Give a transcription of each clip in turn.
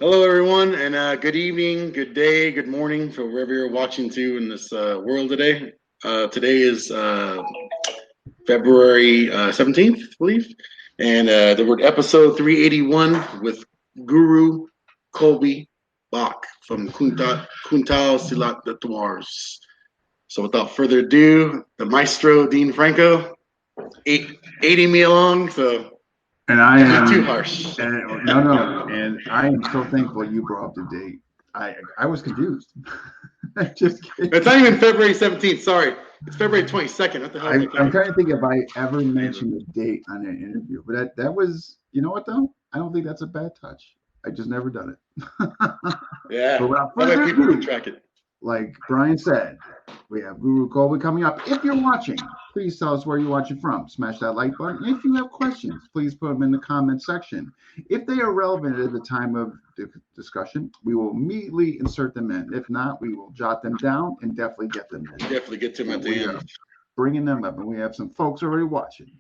Hello, everyone, and good evening, good day, good morning for wherever you're watching to in this world today. Today is February 17th, I believe, and we're episode 381 with Guru Colby Bock from Kuntal Silat the Tuars. So without further ado, the maestro, Dean Franco, 80 me along, so and I am too harsh. No, and I am so thankful you brought up the date. I was confused. Just kidding. It's not even February 17th. Sorry, it's February 22nd. What the hell? I'm trying to think if I ever mentioned a date on an interview, but that was, you know what though? I don't think that's a bad touch. I just never done it. Yeah. But without further people ado, can track it. Like Brian said, we have Guru Colby coming up. If you're watching, please tell us where you're watching from. Smash that like button. If you have questions, please put them in the comment section. If they are relevant at the time of the discussion, we will immediately insert them in. If not, we will jot them down and definitely get them in. Definitely get to them at the end. Bringing them up, and we have some folks already watching.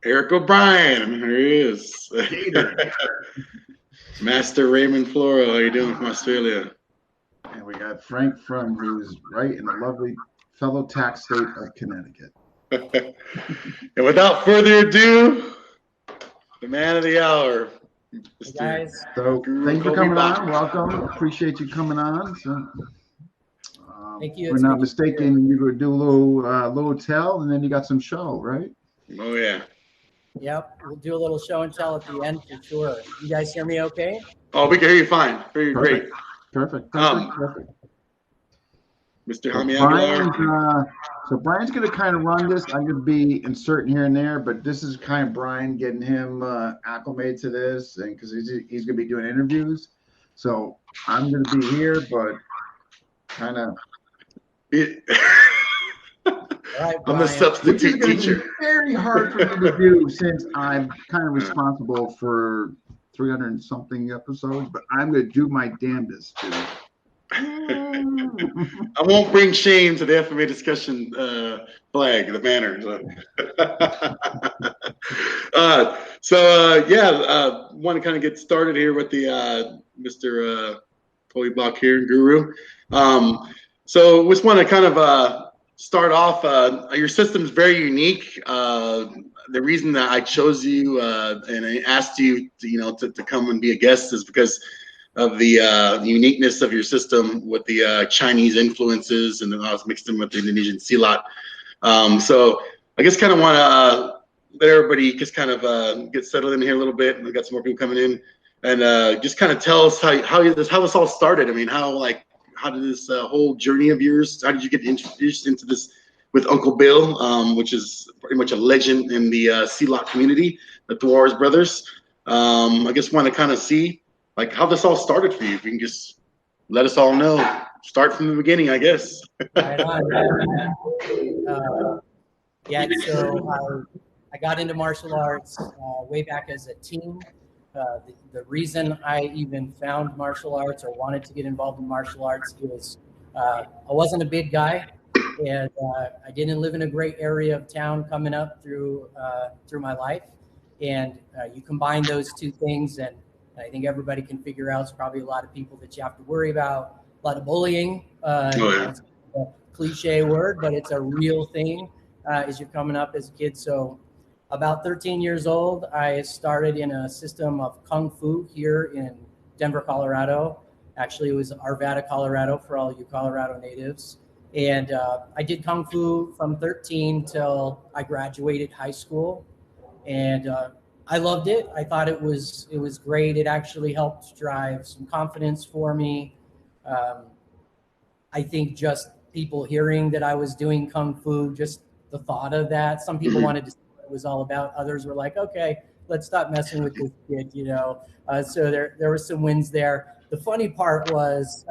Eric O'Brien, here he is. Master Raymond Floro, how you doing from Australia? And we got Frank who's right in the lovely fellow tax state of Connecticut. And without further ado, the man of the hour. Hey guys. So thank you for coming on. Welcome. Appreciate you coming on. So, thank you. If we're not mistaken, you could do a little tell, and then you got some show, right? Oh yeah. Yep, we'll do a little show and tell at the end for sure. You guys hear me okay? Oh, we can hear you fine. Very great. Perfect. Mr. Hami Aguilar. So Brian's going to kind of run this. I'm going to be inserting here and there, but this is kind of Brian getting him acclimated to this, and because he's going to be doing interviews. So I'm going to be here, but kind of. Right, I'm the substitute teacher. Very hard for me to do since I'm kind of responsible for 300 and something episodes, but I'm going to do my damnedest to. I won't bring shame to the FMA discussion flag, the banner. Want to kind of get started here with the Mr. Colby Bock here, Guru. So just want to kind of start off. Your system's very unique. The reason that I chose you and I asked you to come and be a guest is because of the uniqueness of your system with the Chinese influences, and then I was mixed in with the Indonesian Silat. So I guess kind of want to let everybody just kind of get settled in here a little bit. And we got some more people coming in, and just kind of tell us how this all started. I mean, how did this whole journey of yours? How did you get introduced into this with Uncle Bill, which is pretty much a legend in the Silat community, the Tuars brothers? I just want to kind of see how this all started for you. If you can just let us all know. Start from the beginning, I guess. Right on. So I got into martial arts way back as a teen. The reason I even found martial arts or wanted to get involved in martial arts was I wasn't a big guy, and I didn't live in a great area of town coming up through my life. And you combine those two things, and I think everybody can figure out it's probably a lot of people that you have to worry about. A lot of bullying. It's a cliche word, but it's a real thing as you're coming up as a kid. So about 13 years old, I started in a system of Kung Fu here in Denver, Colorado. Actually, it was Arvada, Colorado, for all you Colorado natives. And I did Kung Fu from 13 till I graduated high school. And I loved it. I thought it was great. It actually helped drive some confidence for me. I think just people hearing that I was doing Kung Fu, just the thought of that. Some people wanted to see what it was all about. Others were like, okay, let's stop messing with this kid, So there were some wins there. The funny part was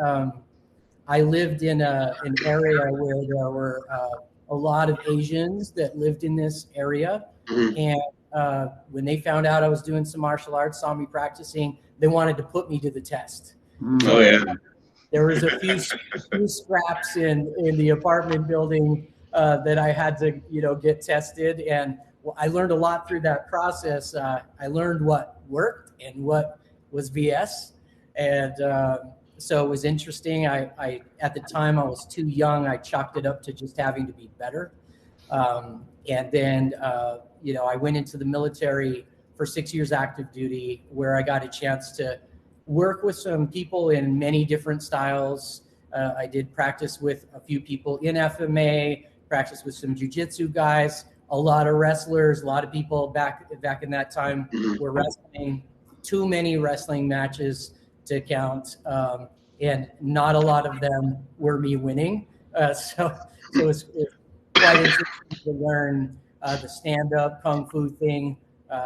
I lived in an area where there were a lot of Asians that lived in this area. And when they found out I was doing some martial arts, saw me practicing, they wanted to put me to the test. Oh yeah. There was a few scraps in the apartment building that I had to, get tested, and I learned a lot through that process. I learned what worked and what was VS. And so it was interesting. I at the time I was too young. I chalked it up to just having to be better. And then, I went into the military for 6 years active duty, where I got a chance to work with some people in many different styles. I did practice with a few people in FMA, practice with some jiu-jitsu guys, a lot of wrestlers, a lot of people back in that time were wrestling, too many wrestling matches to count. And not a lot of them were me winning. So it's quite interesting to learn the stand-up kung fu thing.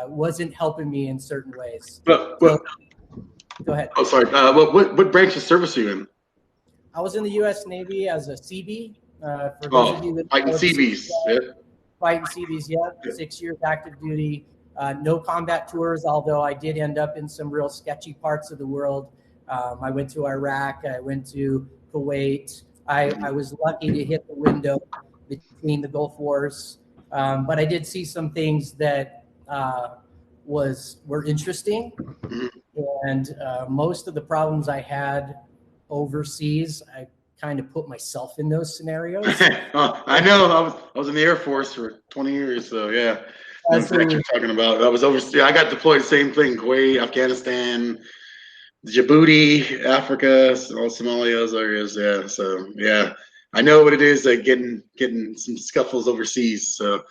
Wasn't helping me in certain ways. But go ahead. Oh, sorry. What branch of service are you in? I was in the U.S. Navy as a CB. For those of you that fighting CBs. Yeah. Fighting CBs, yeah. 6 years active duty. No combat tours, although I did end up in some real sketchy parts of the world. I went to Iraq. I went to Kuwait. I was lucky to hit the window between the Gulf Wars. But I did see some things that were interesting. And most of the problems I had overseas, I kind of put myself in those scenarios. I know. I was in the Air Force for 20 years, so yeah. That's what you're talking about. I was overseas. I got deployed. Same thing: Kuwait, Afghanistan, Djibouti, Africa, all Somalia, those areas. Yeah. So yeah, I know what it is. Getting some scuffles overseas. So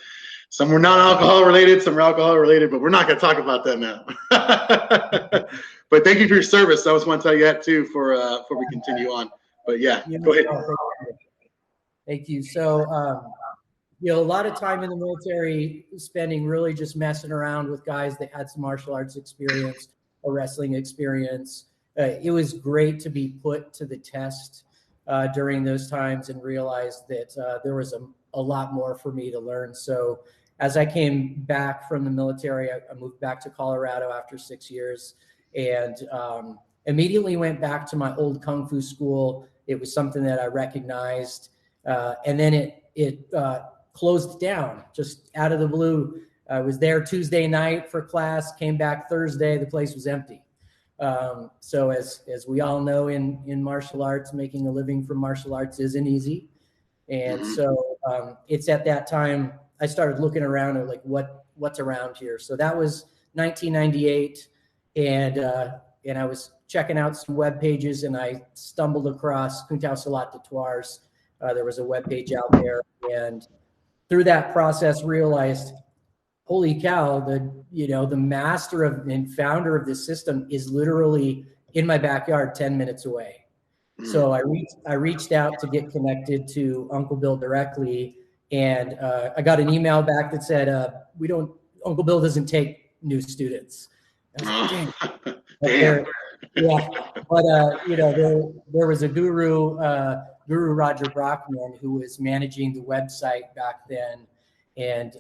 some were non-alcohol related, some were alcohol related, but we're not going to talk about that now. But thank you for your service. I just want to tell you that too before we continue on. But yeah, go ahead. Thank you. So, a lot of time in the military spending really just messing around with guys that had some martial arts experience or wrestling experience. It was great to be put to the test during those times and realize that there was a lot more for me to learn. So as I came back from the military, I moved back to Colorado after 6 years and immediately went back to my old Kung Fu school. It was something that I recognized. And then it closed down just out of the blue. I was there Tuesday night for class, came back Thursday, the place was empty. So as we all know in martial arts, making a living from martial arts isn't easy. And so it's at that time I started looking around at like what's around here. So that was 1998, and I was checking out some web pages, and I stumbled across Silat There was a web page out there, and through that process realized, holy cow, the master of and founder of this system is literally in my backyard 10 minutes away. So I reached out to get connected to Uncle Bill directly, and I got an email back that said, Uncle Bill doesn't take new students. I was like, dang. But there was a guru Roger Brockman, who was managing the website back then, and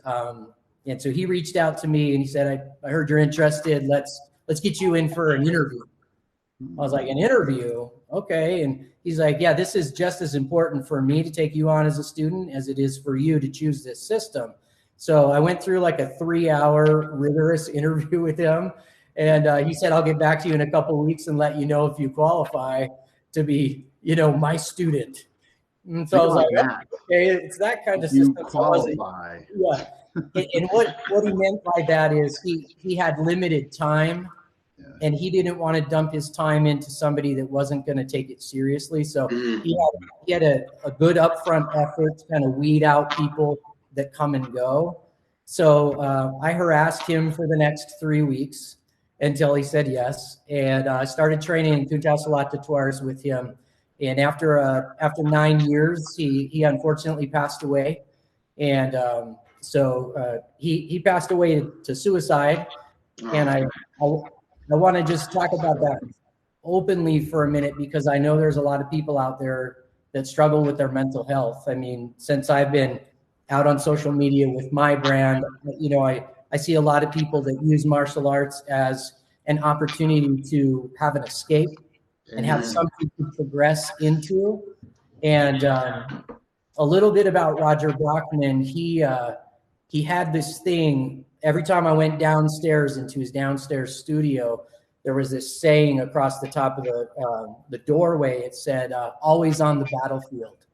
so he reached out to me and he said, I heard you're interested. Let's get you in for an interview. I was like, an interview? Okay. And he's like, yeah, this is just as important for me to take you on as a student as it is for you to choose this system. So I went through like a 3-hour rigorous interview with him. And he said, I'll get back to you in a couple of weeks and let you know if you qualify to be, my student. And so I was like, okay, it's that kind of system. You qualify. Yeah. And what he meant by that is he had limited time. And he didn't want to dump his time into somebody that wasn't going to take it seriously. So he had a good upfront effort to kind of weed out people that come and go. So I harassed him for the next 3 weeks until he said yes. And I started training in Silat with him. And after 9 years, he unfortunately passed away. And so he passed away to suicide. And I want to just talk about that openly for a minute, because I know there's a lot of people out there that struggle with their mental health. I mean, since I've been out on social media with my brand, I see a lot of people that use martial arts as an opportunity to have an escape and have something to progress into. And a little bit about Roger Brockman, he had this thing. Every time I went downstairs into his downstairs studio, there was this saying across the top of the doorway. It said, "Always on the battlefield."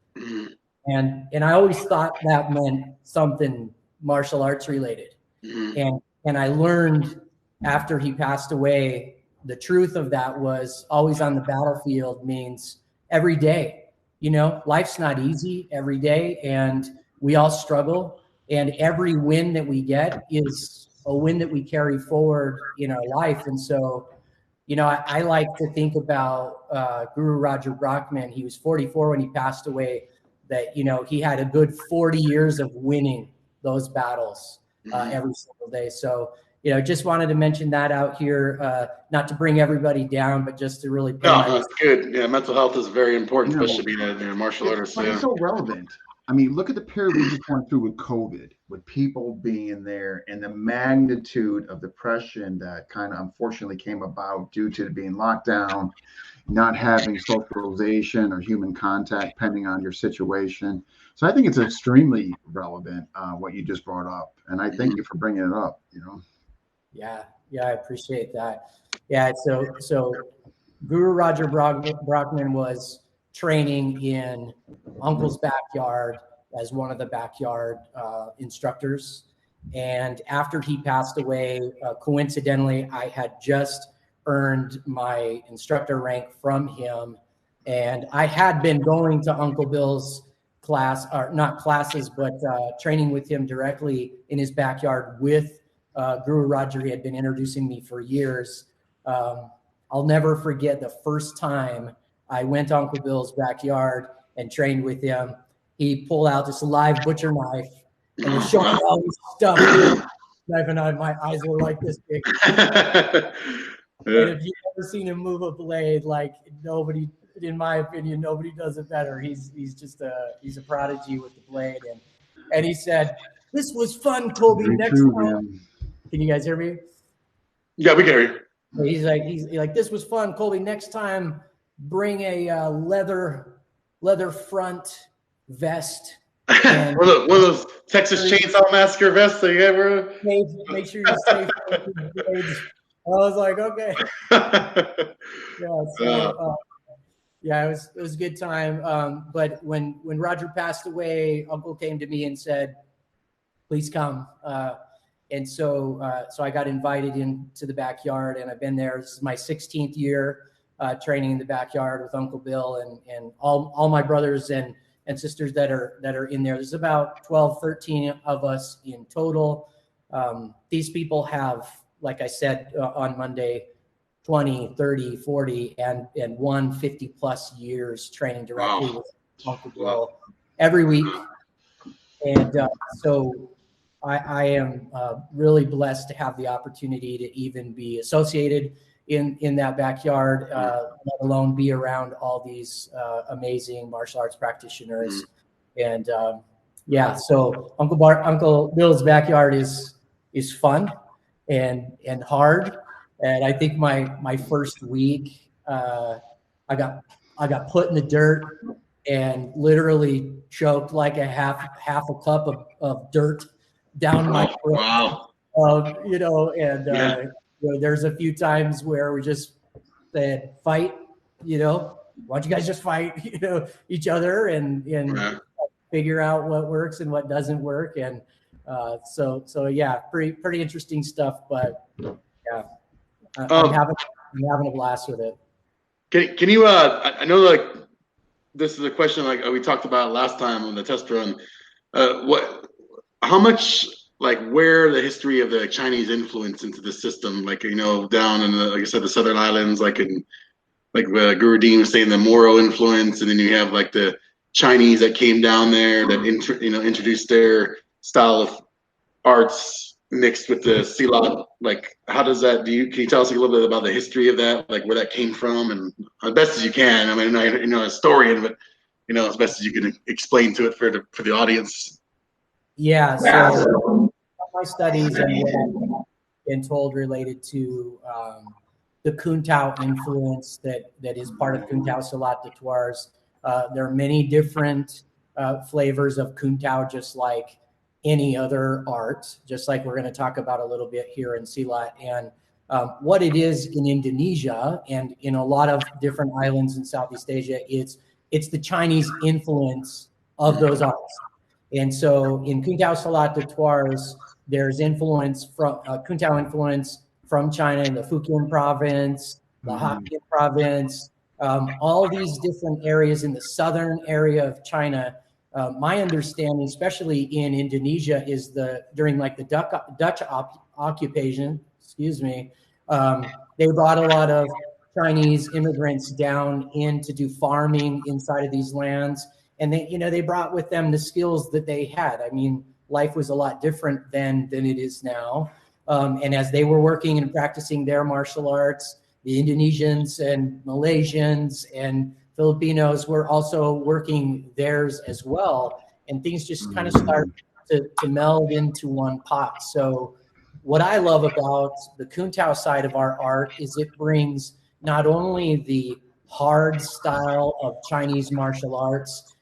And I always thought that meant something martial arts related. And I learned after he passed away, the truth of that was always on the battlefield means every day. You know, life's not easy every day, and we all struggle. And every win that we get is a win that we carry forward in our life. And so, you know, I like to think about Guru Roger Brockman. He was 44 when he passed away. That, you know, he had a good 40 years of winning those battles every single day. So, you know, just wanted to mention that out here, not to bring everybody down, but just to really. No, that's good. Yeah, mental health is very important, especially being a martial artist. But it's so relevant. I mean, look at the period we just went through with COVID, with people being there, and the magnitude of depression that kind of unfortunately came about due to being locked down, not having socialization or human contact, depending on your situation. So I think it's extremely relevant, what you just brought up. And I thank you for bringing it up, you know. Yeah, I appreciate that. Yeah, so Guru Roger Brockman was training in Uncle's backyard as one of the backyard instructors. And after he passed away, coincidentally, I had just earned my instructor rank from him. And I had been going to Uncle Bill's class, or not classes, but training with him directly in his backyard with Guru Roger. He had been introducing me for years. I'll never forget the first time I went to Uncle Bill's backyard and trained with him. He pulled out this live butcher knife and was showing me all this stuff. Knife, and my eyes were like this big. And if you've ever seen him move a blade, like nobody, in my opinion, nobody does it better. He's just he's a prodigy with the blade. And he said, "This was fun, Colby. Next time." Can you guys hear me? Yeah, we can hear you. He's like, "This was fun, Colby. Next time, bring a leather front vest." And one of those Texas Chainsaw Massacre vests that you ever. Make sure you're safe. I was like, okay. Yeah, it was a good time. But when Roger passed away, Uncle came to me and said, "Please come." And so I got invited into the backyard, and I've been there. This is my 16th year training in the backyard with Uncle Bill and all my brothers and sisters that are in there. There's about 12, 13 of us in total. These people have, like I said on Monday, 20, 30, 40, and 150 plus years training directly with Uncle Bill every week. And so I am really blessed to have the opportunity to even be associated in that backyard, let alone be around all these amazing martial arts practitioners. And so Uncle Bill's backyard is fun and hard. And I think my first week, I got put in the dirt and literally choked like a half a cup of dirt down my throat. Wow. You know, there's a few times where we just said, "Fight, you know, why don't you guys just fight, you know, each other and figure out what works and what doesn't work." And so yeah, pretty interesting stuff. But yeah, I'm having a blast with it. Can you? I know, like, this is a question like we talked about last time on the test run. How much, like, where the history of the Chinese influence into the system, like, you know, down in like I said, the Southern Islands, like Guru Dean was saying, the Moro influence, and then you have like the Chinese that came down there that introduced their style of arts mixed with the Silat. Like, how does that? Can you tell us a little bit about the history of that, like where that came from, and as best as you can? I mean, I'm not a historian, but you know, as best as you can explain to it for the audience. Yeah. So my studies and what I've been told related to the Kung Tao influence that is part of Kung Tao Silat de Tuars. There are many different flavors of Kung Tao, just like any other art, just like we're going to talk about a little bit here in Silat. And What it is in Indonesia and in a lot of different islands in Southeast Asia, it's the Chinese influence of those arts. And so in Kuntao Silat de Tuars, there's influence from Kuntao influence from China in the Fujian province, the Hokkien province, all these different areas in the southern area of China. My understanding, especially in Indonesia, is during like the Dutch occupation, they brought a lot of Chinese immigrants down in to do farming inside of these lands. And they brought with them the skills that they had. I mean, life was a lot different then than it is now. And as they were working and practicing their martial arts, the Indonesians and Malaysians and Filipinos were also working theirs as well. And things just kind of start to meld into one pot. So what I love about the Kuntao side of our art is it brings not only the hard style of Chinese martial arts,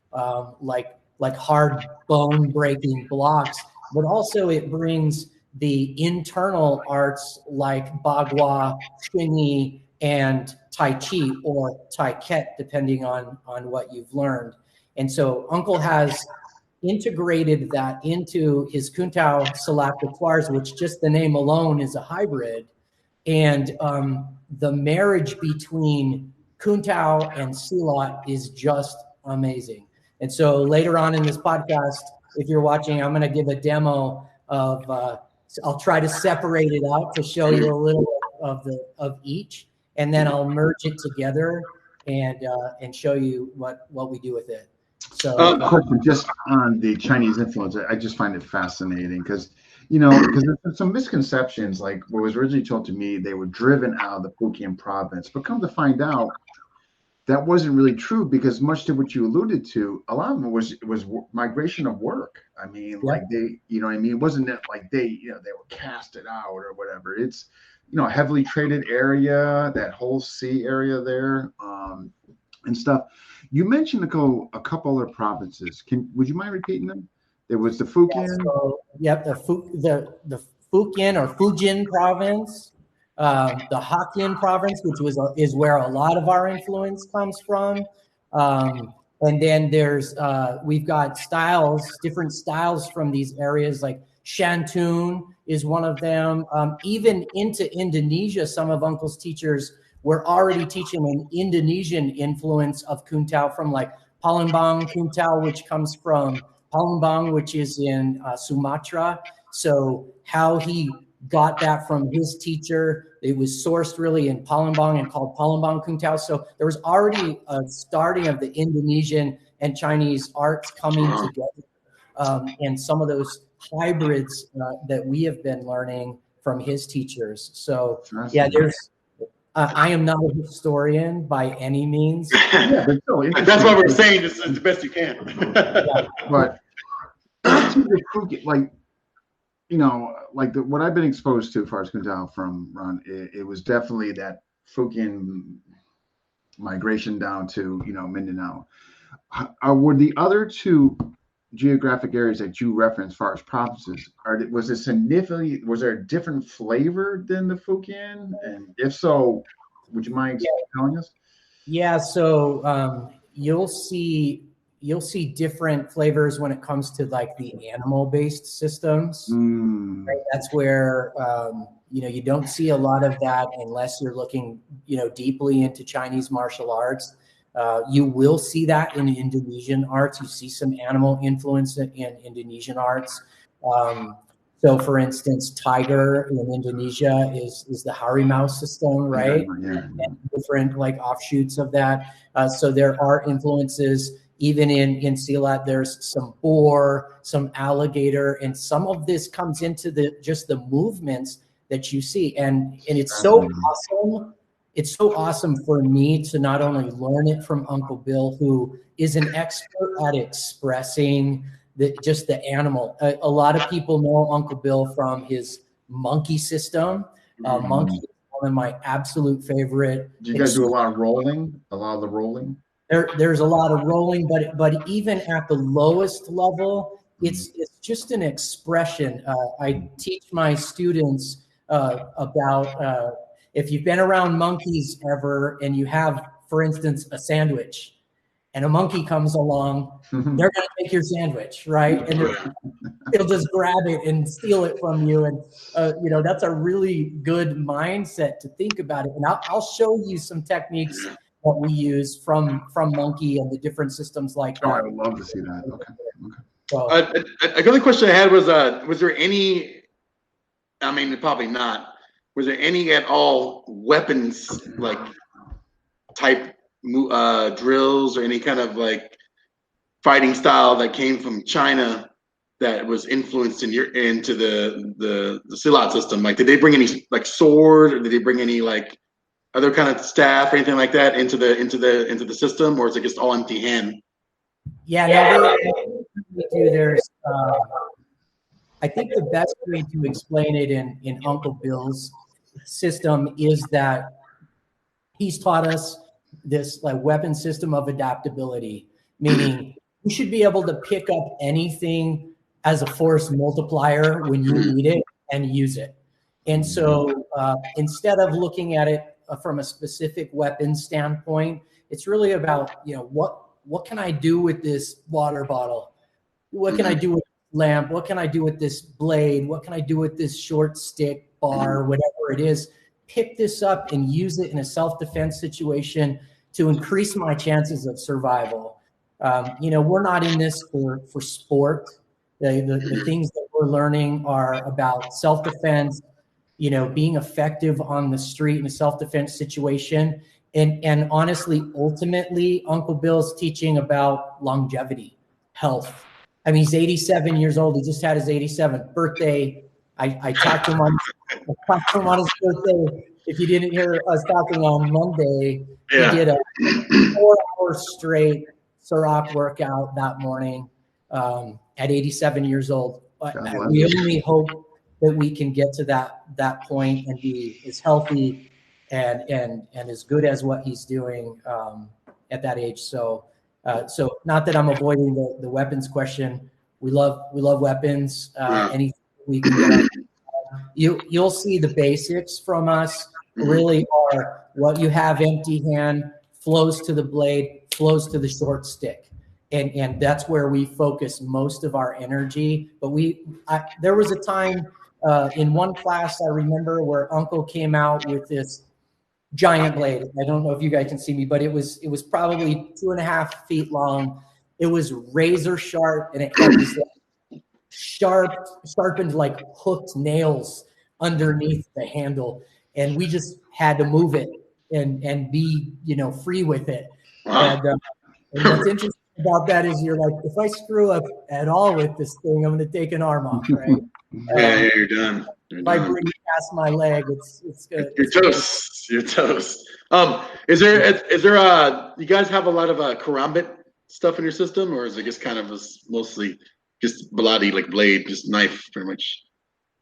like hard bone breaking blocks, but also it brings the internal arts like Bagua, Xingyi, and Tai Chi or Tai Ket, depending on what you've learned. And so Uncle has integrated that into his Kuntao Silat de Tuars, which just the name alone is a hybrid. And the marriage between Kuntao and Silat is just amazing. And so later on in this podcast, if you're watching, I'm going to give a demo of, I'll try to separate it out to show you a little of each, and then I'll merge it together and show you what we do with it. So, question just on the Chinese influence. I just find it fascinating because there's some misconceptions. Like what was originally told to me, they were driven out of the Fujian province, but come to find out, that wasn't really true because much to what you alluded to, a lot of it was migration of work. I mean, like they, it wasn't that like they were casted out or whatever. It's, a heavily traded area, that whole sea area there, and stuff. You mentioned a couple other provinces. Would you mind repeating them? There was the Fujian. The Fujian or Fujian province. The Hokkien province, which is where a lot of our influence comes from, and then we've got different styles from these areas. Like Shantung is one of them. Even into Indonesia, some of Uncle's teachers were already teaching an Indonesian influence of Kuntao from like Palembang Kuntao, which comes from Palembang, which is in Sumatra. So how he got that from his teacher. It was sourced really in Palembang and called Palembang Kuntao. So there was already a starting of the Indonesian and Chinese arts coming together. And some of those hybrids that we have been learning from his teachers. So I am not a historian by any means. Yeah, but still, that's why we're saying this is the best you can. But what I've been exposed to as far as Kuntao from Ron, it was definitely that Fujian migration down to, Mindanao. Were the other two geographic areas that you referenced as far as provinces, was there a different flavor than the Fujian? And if so, would you mind telling us? Yeah, so you'll see different flavors when it comes to like the animal-based systems. Right? That's where you don't see a lot of that unless you're looking deeply into Chinese martial arts. You will see that in Indonesian arts. You see some animal influence in Indonesian arts. So, for instance, tiger in Indonesia is the harimau system, right? Yeah. And different like offshoots of that. So there are influences. Even in Silat, there's some boar, some alligator, and some of this comes into just the movements that you see. And it's so awesome. It's so awesome for me to not only learn it from Uncle Bill, who is an expert at expressing just the animal. A lot of people know Uncle Bill from his monkey system. Monkey is one of my absolute favorite. Do you guys do a lot of rolling? A lot of the rolling? There's a lot of rolling, but even at the lowest level, it's just an expression. I teach my students about if you've been around monkeys ever and you have, for instance, a sandwich and a monkey comes along, they're going to take your sandwich, right? And they'll just grab it and steal it from you. And, that's a really good mindset to think about it. And I'll show you some techniques that we use from Monkey and the different systems like that. I would love to see that. Okay. So, another question I had was there any, I mean, probably not, was there any at all weapons, like type drills or any kind of like fighting style that came from China that was influenced into the Silat system? Like, did they bring any like sword, or did they bring any like other kind of staff or anything like that into the system, or is it just all empty hand? Yeah, no, we do. There's, I think the best way to explain it in Uncle Bill's system is that he's taught us this like weapon system of adaptability, meaning you should be able to pick up anything as a force multiplier when you need it and use it. And so instead of looking at it from a specific weapon standpoint, it's really about, what can I do with this water bottle? What can I do with this lamp? What can I do with this blade? What can I do with this short stick, bar, whatever it is? Pick this up and use it in a self-defense situation to increase my chances of survival. We're not in this for sport. The things that we're learning are about self-defense, being effective on the street in a self-defense situation. And honestly, ultimately, Uncle Bill's teaching about longevity, health. I mean, he's 87 years old. He just had his 87th birthday. I talked to him on his birthday. If you didn't hear us talking on Monday, he did a 4-hour straight Sarong workout that morning at 87 years old. We only hope that we can get to that point and be as healthy and as good as what he's doing at that age. So not that I'm avoiding the weapons question. We love weapons. Anything we can get. You'll see the basics from us really are what you have empty hand, flows to the blade, flows to the short stick. And that's where we focus most of our energy. But there was a time in one class I remember where Uncle came out with this giant blade. I don't know if you guys can see me, but it was probably 2.5 feet long. It was razor sharp, and it had these sharpened like hooked nails underneath the handle, and we just had to move it and be free with it. And what's interesting about that is you're like, if I screw up at all with this thing, I'm going to take an arm off, right? Yeah, you're done. If I bring it past my leg, it's good. You're toast. You're toast. Is there you guys have a lot of Karambit stuff in your system, or is it just kind of mostly just bloody, like blade, just knife, pretty much?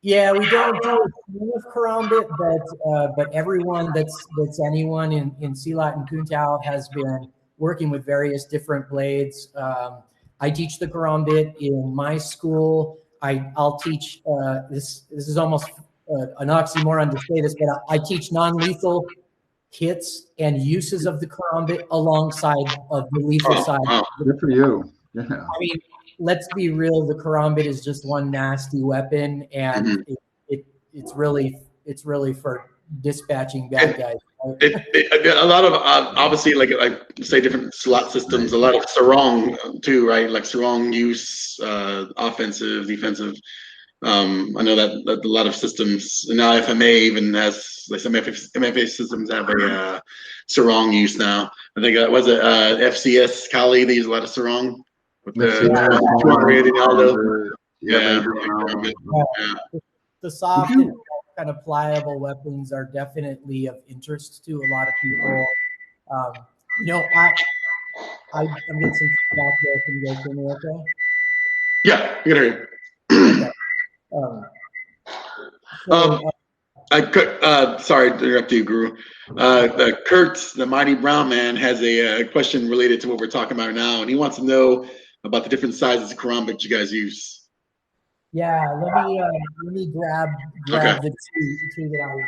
Yeah, we don't do a ton of Karambit, but everyone that's anyone in Silat and Kuntao has been working with various different blades. I teach the Karambit in my school. I'll teach this is almost an oxymoron to say this, but I teach non-lethal hits and uses of the Karambit alongside of the lethal side. Wow. Good for you. Yeah. I mean, let's be real. The Karambit is just one nasty weapon, and it's really for dispatching bad guys. A lot of obviously, like say different slot systems. A lot of Sarong too, right? Like Sarong use, offensive, defensive. I know that a lot of systems, and now FMA even has, like, some MFA systems have a Sarong use now. I think was it FCS Kali, they use a lot of Sarong with the the soft and kind of pliable weapons are definitely of interest to a lot of people. I'm getting some feedback there. Can you guys hear me okay? Yeah, you can hear you. Sorry to interrupt you, Guru. Kurt, the Mighty Brown Man, has a question related to what we're talking about now, and he wants to know about the different sizes of Karambit you guys use. Yeah, let me grab Okay. the two that I use.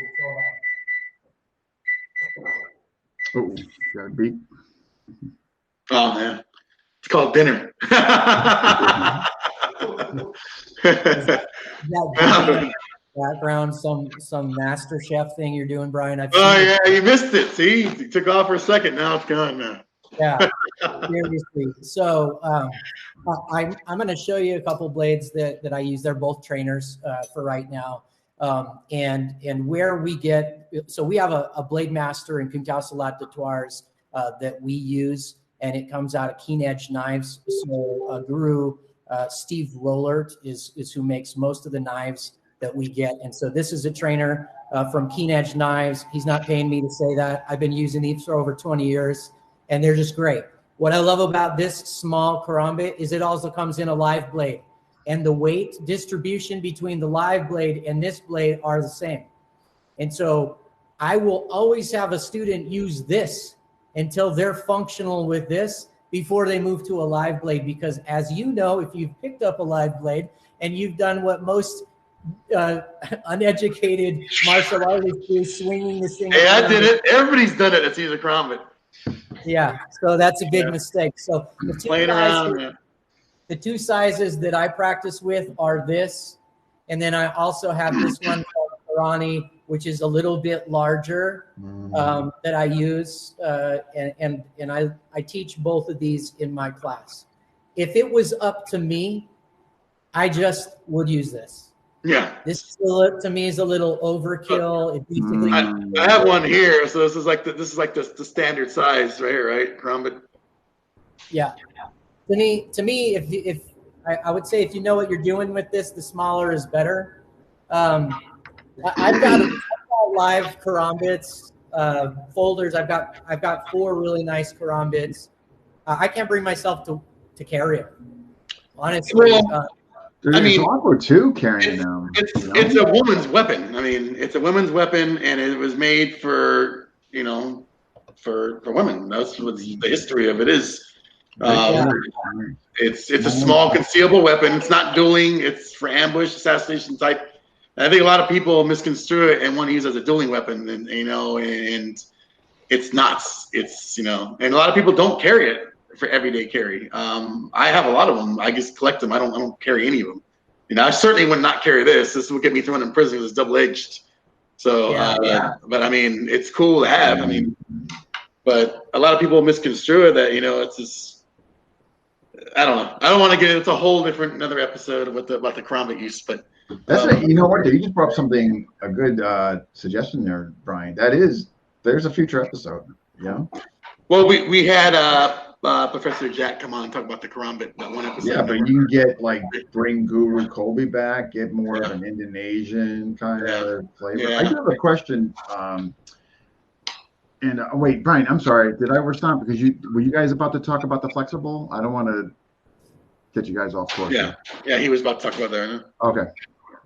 Hold on. Oh, got a beep. Oh man, it's called dinner. That background, some Master Chef thing you're doing, Brian. I've seen Oh it. yeah, you missed it. See, you took off for a second. Now it's gone. Now. Yeah, seriously. So I'm going to show you a couple blades that I use. They're both trainers for right now. And where we get, so we have a blade master in Silat that we use, and it comes out of Keen Edge Knives. So Guru Steve Rollert is who makes most of the knives that we get. And so this is a trainer from Keen Edge Knives. He's not paying me to say that. I've been using these for over 20 years. And they're just great. What I love about this small Karambit is it also comes in a live blade. And the weight distribution between the live blade and this blade are the same. And so I will always have a student use this until they're functional with this before they move to a live blade. Because as you know, if you've picked up a live blade and you've done what most uneducated martial artists do, swinging this thing. Hey, I did it. Everybody's done it. It's either Karambit. Yeah, so that's a big mistake. So Playing around. The two sizes that I practice with are this, and then I also have this one called Karani, which is a little bit larger that I use, and I teach both of these in my class. If it was up to me, I just would use this. Yeah. This to me is a little overkill. It basically I have one here, so this is like the standard size right here, right? Karambit. Yeah. To me, if I would say if you know what you're doing with this, the smaller is better. I've got live Karambits folders. I've got 4 really nice Karambits. I can't bring myself to carry it. Honestly. It's awkward too carrying them. It's a woman's weapon. I mean, it's a women's weapon, and it was made for for women. That's what the history of it is. It's a small concealable weapon. It's not dueling. It's for ambush, assassination type. And I think a lot of people misconstrue it and want to use it as a dueling weapon, and it's not. It's and a lot of people don't carry it for everyday carry. I have a lot of them. I just collect them. I don't carry any of them. I certainly would not carry this. This would get me thrown in prison. It's double-edged. So, but I mean, it's cool to have. I mean, but a lot of people misconstrue that. It's just. I don't know. I don't want to get into a whole different another episode about the Karambit use, but that's it. You know what? You just brought up a good suggestion there, Brian. There's a future episode. Well, we had Professor Jack come on and talk about the Karambit that one episode. Yeah, but you can get bring Guru Colby back, get more of an Indonesian kind of flavor. Yeah. I do have a question. And wait, Brian, I'm sorry. Did I overstop? Because were you guys about to talk about the flexible? I don't want to get you guys off course. Yeah, he was about to talk about that. Okay.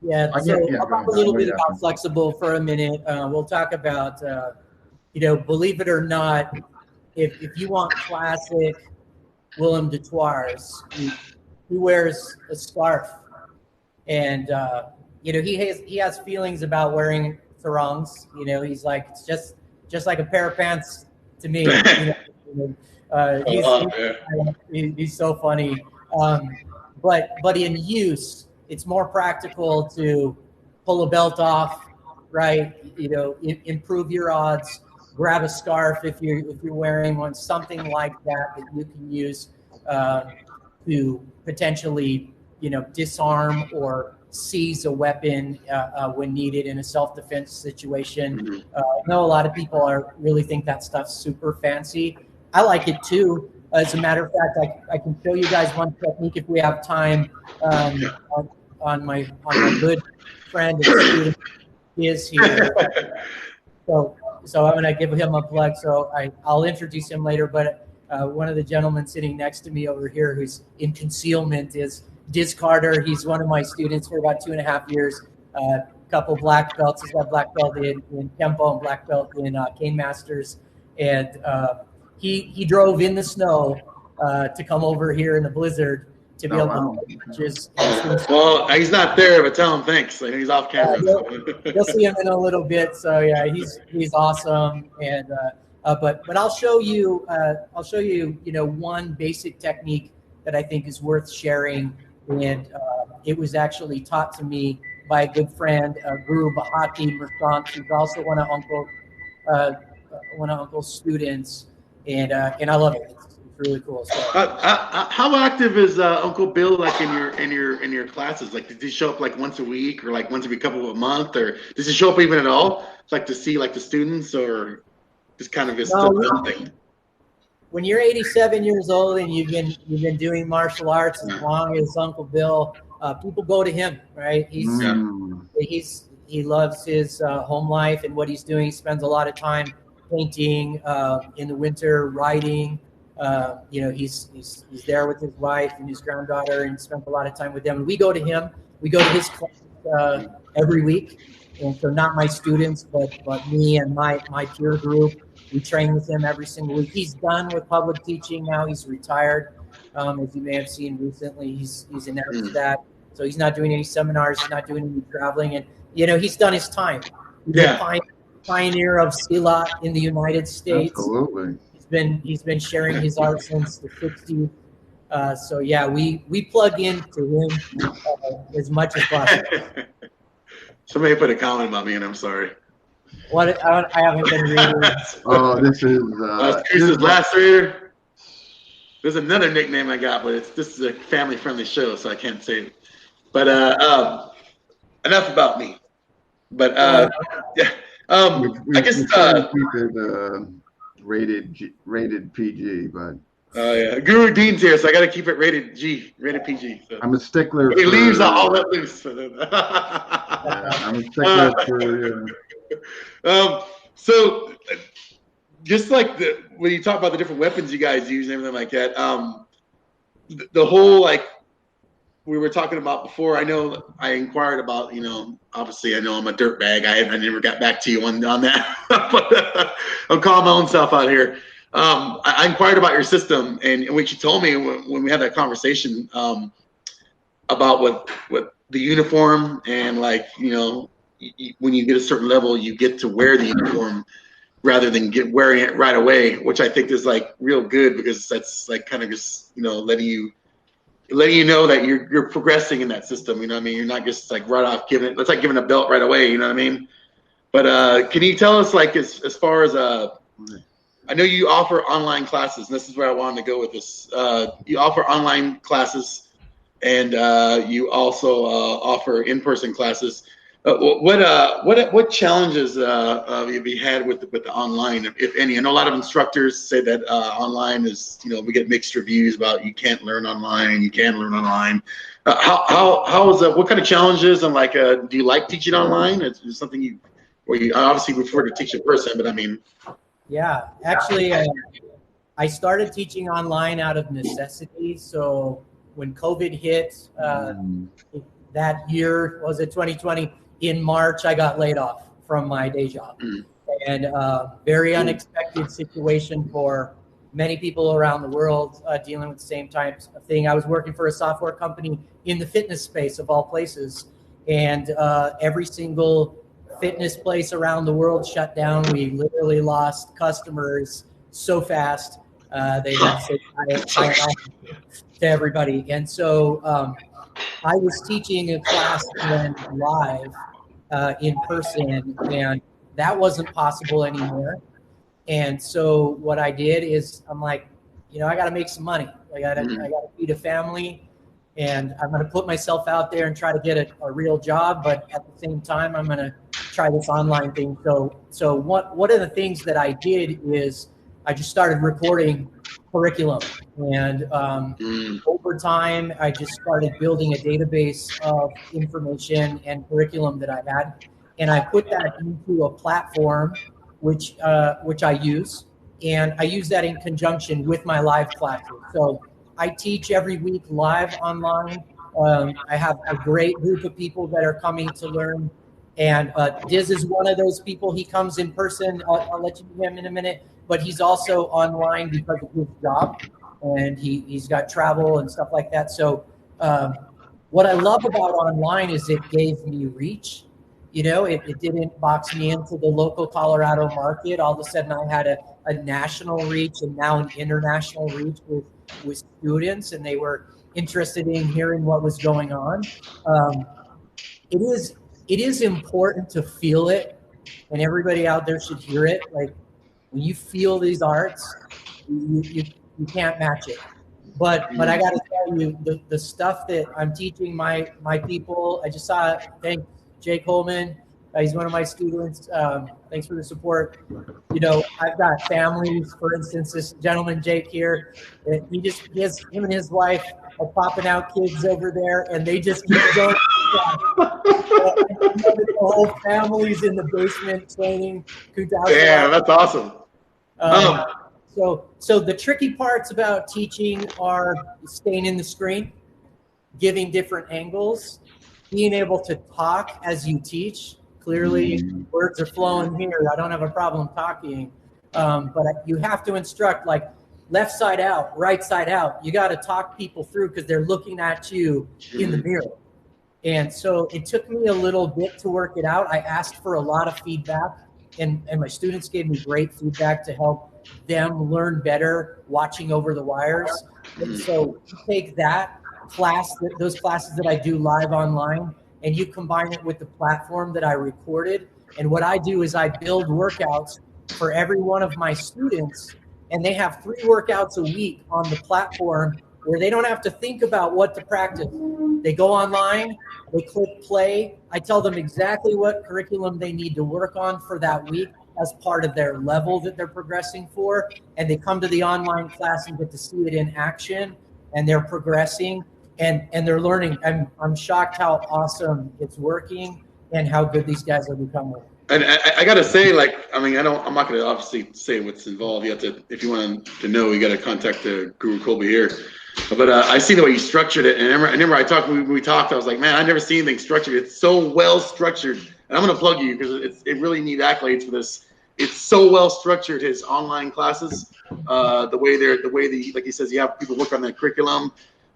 Yeah, so I'll talk a little bit about flexible for a minute. We'll talk about, believe it or not, if you want classic Willem de Toires, he wears a scarf, and he has feelings about wearing sarongs. He's like, it's just like a pair of pants to me. He's so funny. But in use, it's more practical to pull a belt off, right? Improve your odds. Grab a scarf if you're wearing one, something like that you can use to potentially disarm or seize a weapon when needed in a self-defense situation. I know a lot of people really think that stuff's super fancy. I like it too. As a matter of fact, I can show you guys one technique if we have time on my good friend and student is here. So I'm going to give him a plug. So I'll introduce him later. But one of the gentlemen sitting next to me over here who's in concealment is Diz Carter. He's one of my students for about 2.5 years. A couple black belts. He's got black belt in Kempo and black belt in Cane Masters. And he drove in the snow to come over here in the blizzard to be able to, which is well, he's not there, but tell him thanks. Like, he's off camera. You'll see him in a little bit. So yeah, he's awesome. And but I'll show you one basic technique that I think is worth sharing. And it was actually taught to me by a good friend, Guru Bhakti Merchant, who's also one of Uncle's students, and I love it. It's really cool. So, how active is Uncle Bill like in your classes? Like, does he show up like once a week or like once every couple of a month, or does he show up even at all? Like to see like the students, or just kind of his thing? When you're 87 years old and you've been doing martial arts as long as Uncle Bill, people go to him, right? He loves his home life and what he's doing. He spends a lot of time painting, in the winter, writing. He's there with his wife and his granddaughter and spends a lot of time with them. And we go to him. We go to his class every week. And so not my students, but me and my peer group. We train with him every single week. He's done with public teaching now. He's retired. As you may have seen recently, he's announced that. So he's not doing any seminars. He's not doing any traveling. And, he's done his time. He's a pioneer of Silat in the United States. Absolutely. He's been sharing his art since the 60s. So yeah, we plug into him as much as possible. Somebody put a comment about me, and I'm sorry. What? I haven't been reading. Oh, this is Chris's last reader. There's another nickname I got, but this is a family-friendly show, so I can't say it. But enough about me. But I guess keep it rated PG, but. Oh yeah, Guru Dean's here, so I got to keep it rated PG. So. I'm a stickler. He leaves all let loose. I'm a stickler for. So, just like when you talk about the different weapons you guys use and everything like that, the whole like we were talking about before. I know I inquired about, obviously I know I'm a dirtbag. I never got back to you on that, but I'm calling my own self out here. I inquired about your system, and what you told me when we had that conversation about what the uniform and like when you get a certain level, you get to wear the uniform rather than wearing it right away, which I think is like real good because that's like kind of just letting you know that you're progressing in that system. What I mean? You're not just like right off giving it. That's like giving a belt right away. You know what I mean? But can you tell us like as far as I know you offer online classes, and this is where I wanted to go with this. You offer online classes, and you also offer in-person classes. What challenges have you had with the online, if any? I know a lot of instructors say that online is, we get mixed reviews about you can't learn online, you can learn online. How is that? What kind of challenges and like do you like teaching online? Is it something you obviously prefer to teach in person, but I mean. Yeah, actually, I started teaching online out of necessity. So when COVID hit that year, was it 2020? In March, I got laid off from my day job. And very unexpected situation for many people around the world dealing with the same type of thing. I was working for a software company in the fitness space of all places. And every single fitness place around the world shut down. We literally lost customers so fast. They had to say to everybody. And so I was teaching a class live in person, and that wasn't possible anymore. And so what I did is I'm like, I got to make some money. I got to feed a family. And I'm going to put myself out there and try to get a real job, but at the same time, I'm going to try this online thing. So one of the things that I did is I just started recording curriculum, and over time, I just started building a database of information and curriculum that I had, and I put that into a platform which I use, and I use that in conjunction with my live classes. So I teach every week live online. I have a great group of people that are coming to learn. And Diz is one of those people. He comes in person. I'll let you meet him in a minute. But he's also online because of his job. and he's got travel and stuff like that. So what I love about online is it gave me reach. It didn't box me into the local Colorado market. All of a sudden I had a national reach and now an international reach with students, and they were interested in hearing what was going on. It is important to feel it, and everybody out there should hear it. Like, when you feel these arts, you can't match it. But I got to tell you, the stuff that I'm teaching my people, I just saw. Thank Jake Holman. He's one of my students. Thanks for the support. I've got families. For instance, this gentleman Jake here, him and his wife are popping out kids over there, and they just keep going. The whole family's in the basement training. Damn, that's awesome. So the tricky parts about teaching are staying in the screen, giving different angles, being able to talk as you teach. Clearly, words are flowing here. I don't have a problem talking, but you have to instruct like left side out, right side out. You got to talk people through because they're looking at you in the mirror. And so it took me a little bit to work it out. I asked for a lot of feedback, and my students gave me great feedback to help them learn better watching over the wires. And so you take that class, those classes that I do live online, and you combine it with the platform that I recorded. And what I do is I build workouts for every one of my students, and they have 3 workouts a week on the platform where they don't have to think about what to practice. They go online, they click play. I tell them exactly what curriculum they need to work on for that week as part of their level that they're progressing for. And they come to the online class and get to see it in action, and they're progressing and they're learning. I'm shocked how awesome it's working and how good these guys are becoming. And I got to say, I'm not going to obviously say what's involved. You have to, if you want to know, you got to contact the Guru Colby here. But I see the way you structured it. And I remember when we talked, I was like, man, I've never seen anything structured. It's so well structured. And I'm going to plug you because it really need accolades for this. It's so well structured, his online classes, the way like he says, you have people work on the curriculum.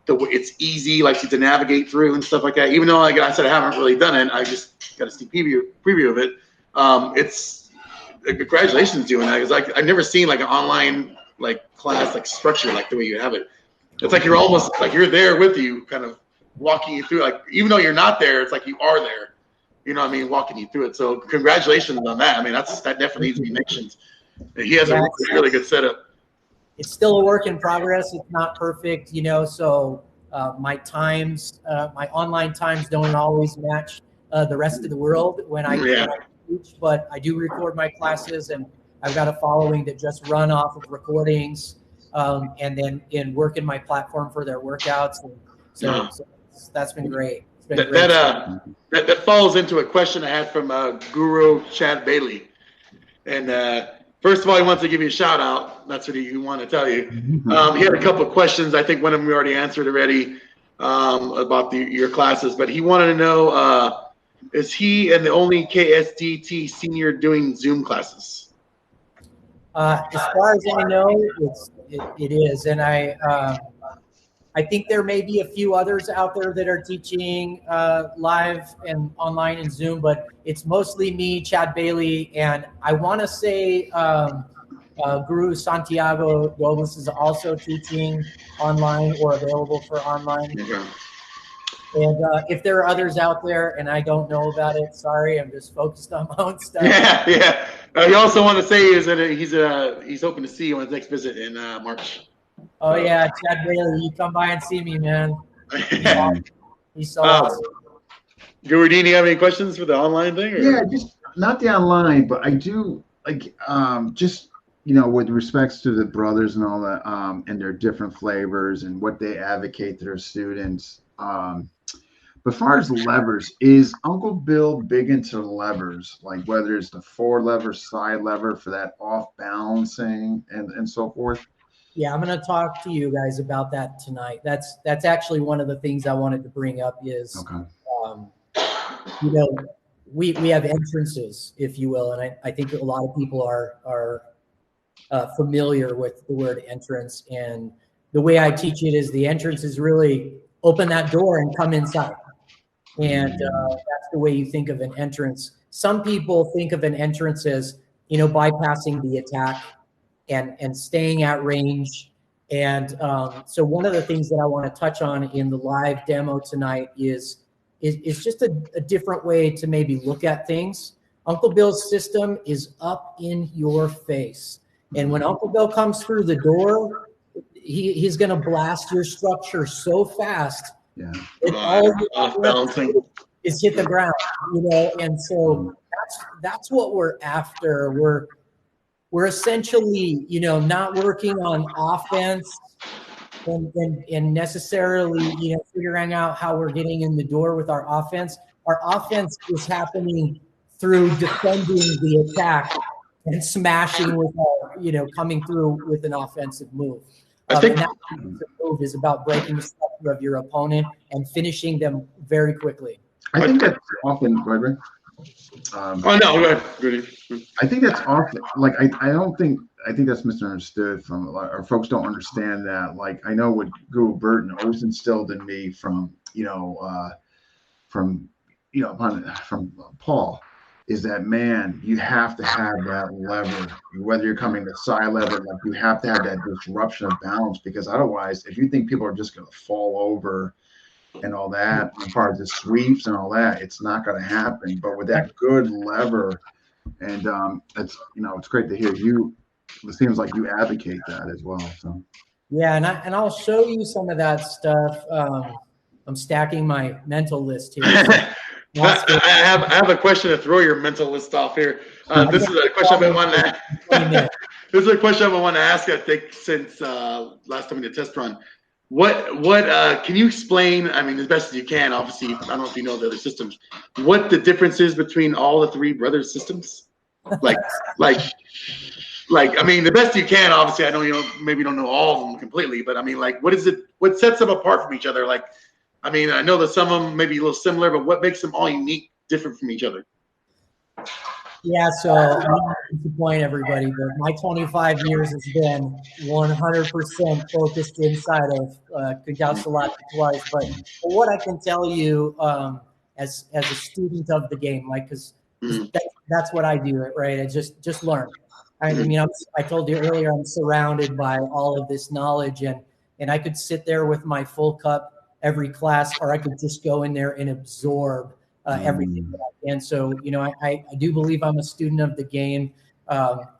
It's easy, to navigate through and stuff like that. Even though, like I said, I haven't really done it. I just got a sneak preview of it. It's congratulations doing that, because I've never seen an online class structure the way you have it. It's like you're almost you're there with you, kind of walking you through. Even though you're not there, it's like you are there. You know what I mean? Walking you through it. So congratulations on that. I mean, that definitely needs to be mentioned. He has a really good setup. It's still a work in progress. It's not perfect, so my times, my online times don't always match the rest of the world when I teach, but I do record my classes, and I've got a following that just run off of recordings and then work in my platform for their workouts. And so that's been great. It's been great. That falls into a question I had from Guru Chad Bailey. And first of all, he wants to give you a shout out. That's what he wanted to tell you. He had a couple of questions. I think one of them we already answered about your classes, but he wanted to know, is he and the only KSDT senior doing Zoom classes? As far as I know, it is. And I think there may be a few others out there that are teaching live and online in Zoom, but it's mostly me, Chad Bailey, and I want to say Guru Santiago Gomez is also teaching online or available for online. Okay. And if there are others out there and I don't know about it, sorry, I'm just focused on my own stuff. Yeah. He also wanted to say he's hoping to see you on his next visit in March. Oh yeah, Chad Bailey, you come by and see me, man. He's so awesome. Guru, do you have any questions for the online thing? Or? Yeah, just not the online, but I do just with respects to the brothers and all that, and their different flavors and what they advocate to their students. But as far as levers, is Uncle Bill big into levers, whether it's the forward lever, side lever for that off balancing and so forth? Yeah, I'm going to talk to you guys about that tonight. That's actually one of the things I wanted to bring up is, we have entrances, if you will, and I think a lot of people are familiar with the word entrance. And the way I teach it is the entrance is really open that door and come inside. And that's the way you think of an entrance. Some people think of an entrance as, bypassing the attack and staying at range. And so one of the things that I want to touch on in the live demo tonight is just a different way to maybe look at things. Uncle Bill's system is up in your face. And when Uncle Bill comes through the door, he's going to blast your structure so fast. Yeah. Off balancing is hit the ground, and so that's what we're after. We're essentially, not working on offense and necessarily, figuring out how we're getting in the door with our offense. Our offense is happening through defending the attack and smashing with our, coming through with an offensive move. I think and that move is about breaking the structure of your opponent and finishing them very quickly. I think that's often, Gregory. Oh no, go ahead. I think that's often like I think that's misunderstood from or folks don't understand that. Like I know what Guru Burton always instilled in me from Paul is that, man, you have to have that lever, whether you're coming to side lever, like you have to have that disruption of balance, because otherwise, if you think people are just going to fall over and all that, as far as the sweeps and all that, it's not going to happen. But with that good lever, and it's it's great to hear you. It seems like you advocate that as well. So yeah, and I'll show you some of that stuff. I'm stacking my mental list here. I have a question to throw your mental list off here. This is a question I've been wanting to ask. This is a question I've been wanting to ask, I think, since last time we did a test run. What can you explain? I mean, as best as you can. Obviously, I don't know if you know the other systems. What the difference is between all the three brothers' systems? Like, I mean, the best you can. Obviously, I know maybe you don't know all of them completely, but I mean, like, what is it? What sets them apart from each other? Like, I mean, I know that some of them may be a little similar, but what makes them all unique, different from each other? Yeah, so I don't want to disappoint everybody, but my 25 years has been 100% focused inside of Silat twice. But what I can tell you as a student of the game, like, because that's what I do, right? I just learn. I mean, I told you earlier, I'm surrounded by all of this knowledge, and I could sit there with my full cup every class, or I could just go in there and absorb everything that I can. So, I do believe I'm a student of the game.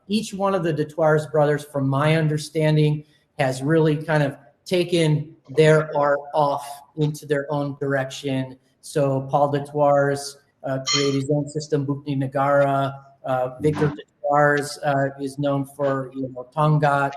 Each one of the Detoires brothers, from my understanding, has really kind of taken their art off into their own direction. So Paul Detoires created his own system, Bukni Nagara. Victor Detoires is known for, Tongat.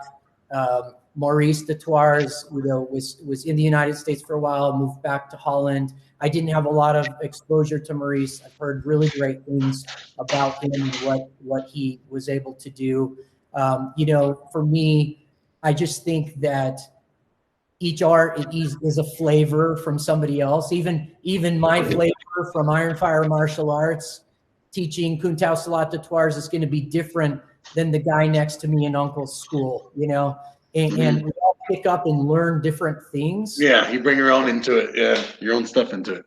Maurice Detoires, was in the United States for a while, moved back to Holland. I didn't have a lot of exposure to Maurice. I've heard really great things about him and what he was able to do. For me, I just think that each art is a flavor from somebody else. Even my flavor from Iron Fire Martial Arts, teaching Kuntao Silat Detoires is going to be different than the guy next to me in Uncle's school, And we all pick up and learn different things. Yeah, you bring your own into it. Yeah, your own stuff into it.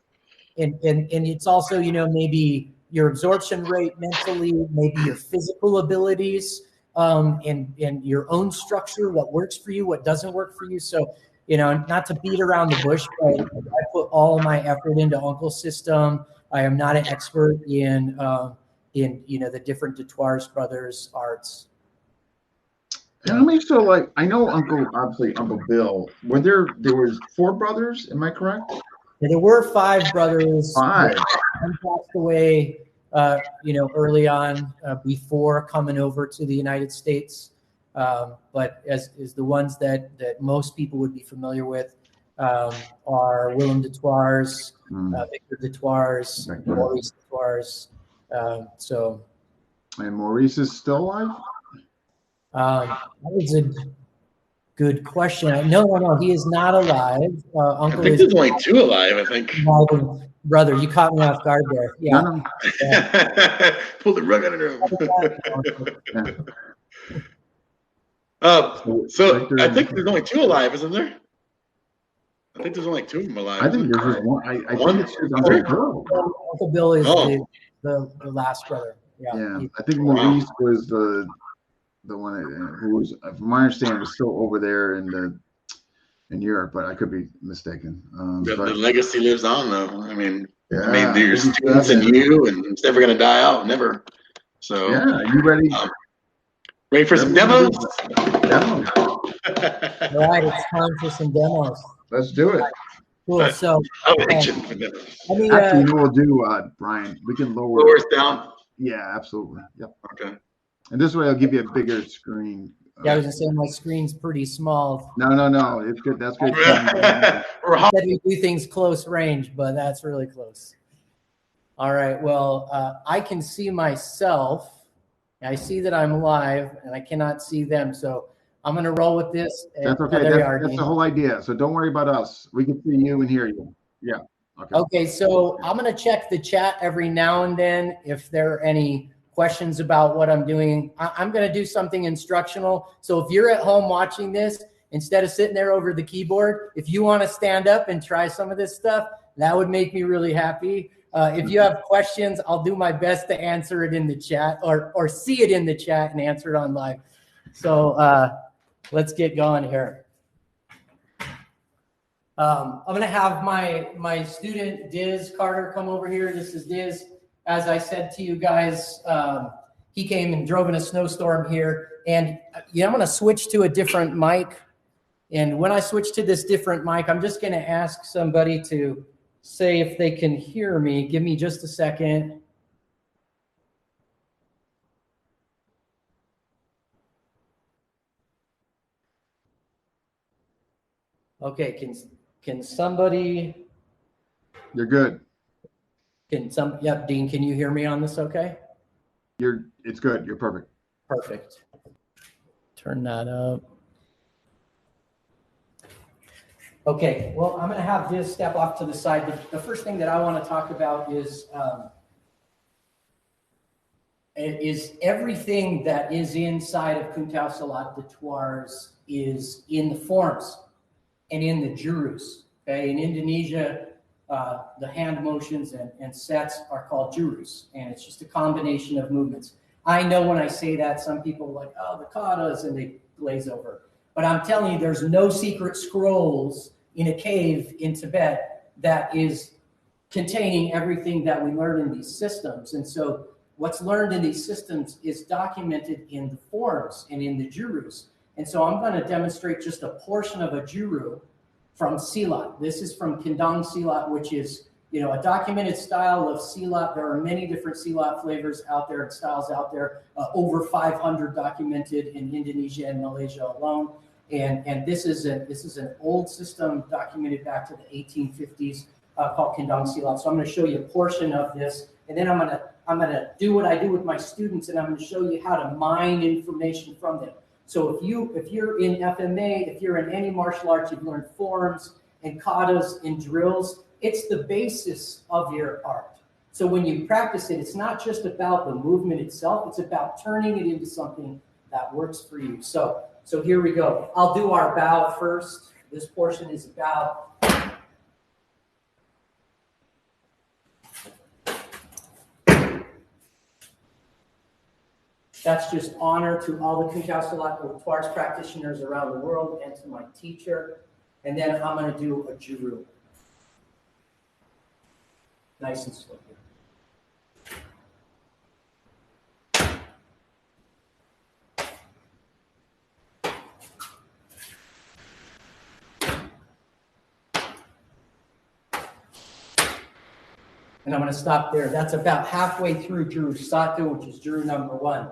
And it's also, maybe your absorption rate mentally, maybe your physical abilities, and your own structure, what works for you, what doesn't work for you. So, not to beat around the bush, but I put all my effort into Uncle's system. I am not an expert in the different Detoires brothers arts. And I know Uncle Bill. There was 4 brothers, am I correct? Yeah, there were 5 brothers. 5. One passed away, early on before coming over to the United States. But as the ones that most people would be familiar with are Willem Detoires, Victor Detoires, Maurice Detoires. And Maurice is still alive? That was a good question. No, he is not alive. Uncle I think there's only 2 alive, I think. Brother, you caught me off guard there. Yeah. No. Pull the rug out of the room. So I think there's only 2 alive, isn't there? I think there's only 2 of them alive. I think there's just one. I think it's just Uncle Bill. Uncle Bill is the last brother. Yeah. I think Maurice was the one who was, from my understanding, was still over there in Europe, but I could be mistaken. The legacy lives on, though. I mean, yeah, there's students and you, and it's never going to die out, never. So yeah, you ready? Ready for some demos? Demos. All right, it's time for some demos. Let's do it. Cool. So, actually, you know what we'll do, Brian? We can lower it down. Yeah, absolutely. Yep. Okay. And this way, I'll give you a bigger screen. Yeah, I was gonna say my screen's pretty small. No, it's good. That's good. Said we do things close range, but that's really close. All right. Well, I can see myself. I see that I'm live, and I cannot see them. So I'm gonna roll with this. That's okay. That's the whole idea. So don't worry about us. We can see you and hear you. Yeah. Okay. Okay. So I'm gonna check the chat every now and then if there are any questions about what I'm doing. I'm going to do something instructional. So if you're at home watching this, instead of sitting there over the keyboard, if you want to stand up and try some of this stuff, that would make me really happy. If you have questions, I'll do my best to answer it in the chat or see it in the chat and answer it on live. So let's get going here. I'm going to have my student, Diz Carter, come over here. This is Diz. As I said to you guys, he came and drove in a snowstorm here. And I'm going to switch to a different mic. And when I switch to this different mic, I'm just going to ask somebody to say if they can hear me. Give me just a second. Okay, can somebody? You're good. Yep, Dean, can you hear me on this okay? It's good. You're perfect. Perfect. Turn that up. Okay, well, I'm going to have Diz step off to the side. The first thing that I want to talk about is everything that is inside of Kuntao Silat de Tuars is in the forms and in the jurus. Okay, in Indonesia, the hand motions and sets are called jurus, and it's just a combination of movements. I know when I say that, some people are like, oh, the katas, and they glaze over. But I'm telling you, there's no secret scrolls in a cave in Tibet that is containing everything that we learn in these systems. And so what's learned in these systems is documented in the forms and in the jurus. And so I'm going to demonstrate just a portion of a juru from Silat. This is from Kendang Silat, which is, a documented style of Silat. There are many different Silat flavors out there and styles out there, over 500 documented in Indonesia and Malaysia alone. And this is an old system documented back to the 1850s called Kendang Silat. So I'm going to show you a portion of this, and then I'm going to do what I do with my students, and I'm going to show you how to mine information from them. So if you're in FMA, if you're in any martial arts, you've learned forms and katas and drills. It's the basis of your art. So when you practice it, it's not just about the movement itself. It's about turning it into something that works for you. So here we go. I'll do our bow first. This portion is bow. That's just honor to all the Kuntao Silat de Tuars practitioners around the world and to my teacher. And then I'm going to do a juru. Nice and slow And I'm going to stop there. That's about halfway through Juru Satu, which is Juru number 1.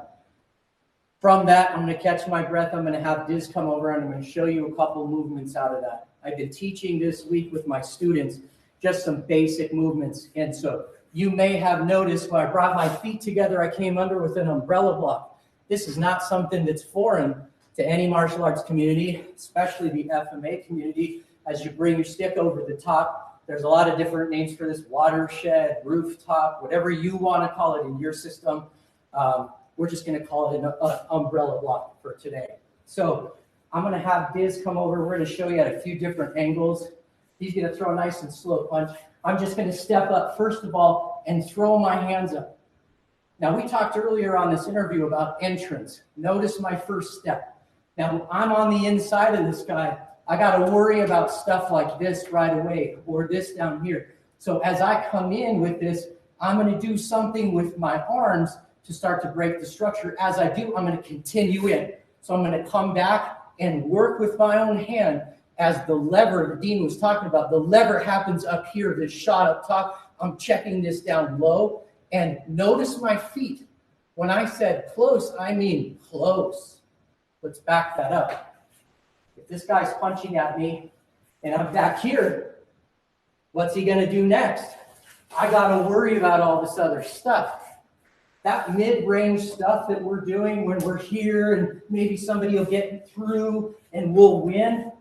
From that, I'm going to catch my breath. I'm going to have Diz come over, and I'm going to show you a couple movements out of that. I've been teaching this week with my students just some basic movements. And so you may have noticed when I brought my feet together, I came under with an umbrella block. This is not something that's foreign to any martial arts community, especially the FMA community. As you bring your stick over the top, there's a lot of different names for this: watershed, rooftop, whatever you want to call it in your system. We're just going to call it an umbrella block for today. So I'm going to have Diz come over. We're going to show you at a few different angles. He's going to throw a nice and slow punch. I'm just going to step up, first of all, and throw my hands up. Now, we talked earlier on this interview about entrance. Notice my first step. Now, I'm on the inside of this guy. I got to worry about stuff like this right away or this down here. So as I come in with this, I'm going to do something with my arms to start to break the structure. As I do, I'm going to continue in. So I'm going to come back and work with my own hand as the lever that Dean was talking about. The lever happens up here, this shot up top. I'm checking this down low. And notice my feet. When I said close, I mean close. Let's back that up. If this guy's punching at me and I'm back here, what's he going to do next? I got to worry about all this other stuff. That mid-range stuff that we're doing when we're here and maybe somebody will get through and we'll win,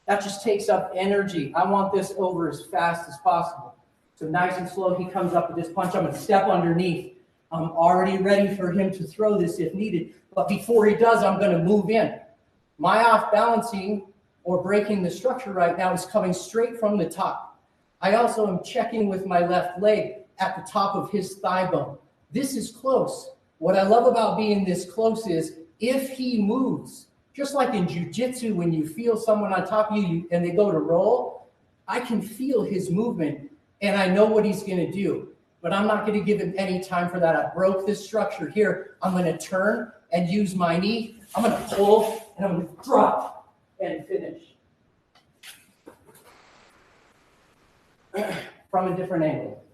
that just takes up energy. I want this over as fast as possible. So nice and slow, he comes up with this punch. I'm going to step underneath. I'm already ready for him to throw this if needed. But before he does, I'm going to move in. My off-balancing or breaking the structure right now is coming straight from the top. I also am checking with my left leg at the top of his thigh bone. This is close. What I love about being this close is if he moves, just like in jiu-jitsu, when you feel someone on top of you and they go to roll, I can feel his movement and I know what he's going to do. But I'm not going to give him any time for that. I broke this structure here. I'm going to turn and use my knee. I'm going to pull and I'm going to drop and finish. From a different angle.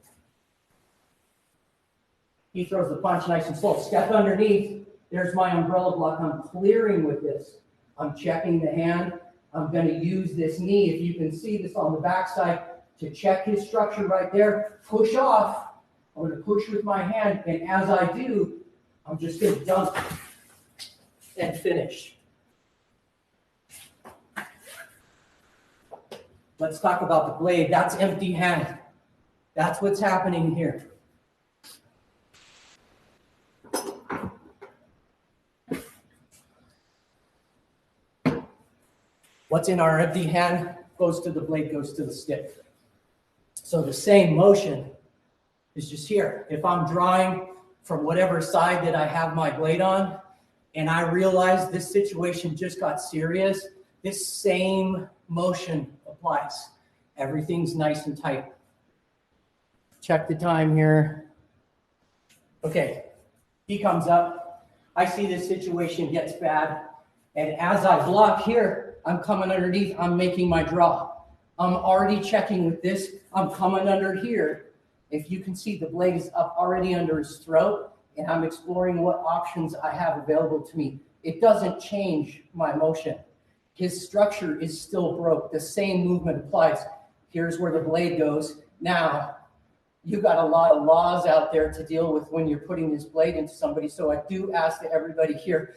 He throws the punch nice and slow. Step underneath. There's my umbrella block. I'm clearing with this. I'm checking the hand. I'm going to use this knee. If you can see this on the backside to check his structure right there. Push off. I'm going to push with my hand. And as I do, I'm just going to dunk and finish. Let's talk about the blade. That's empty hand. That's what's happening here. What's in our empty hand goes to the blade, goes to the stick. So the same motion is just here. If I'm drawing from whatever side that I have my blade on, and I realize this situation just got serious, this same motion applies. Everything's nice and tight. Check the time here. Okay, he comes up. I see this situation gets bad. And as I block here, I'm coming underneath. I'm making my draw. I'm already checking with this. I'm coming under here. If you can see, the blade is up already under his throat, and I'm exploring what options I have available to me. It doesn't change my motion. His structure is still broke. The same movement applies. Here's where the blade goes. Now, you've got a lot of laws out there to deal with when you're putting this blade into somebody. So I do ask that everybody here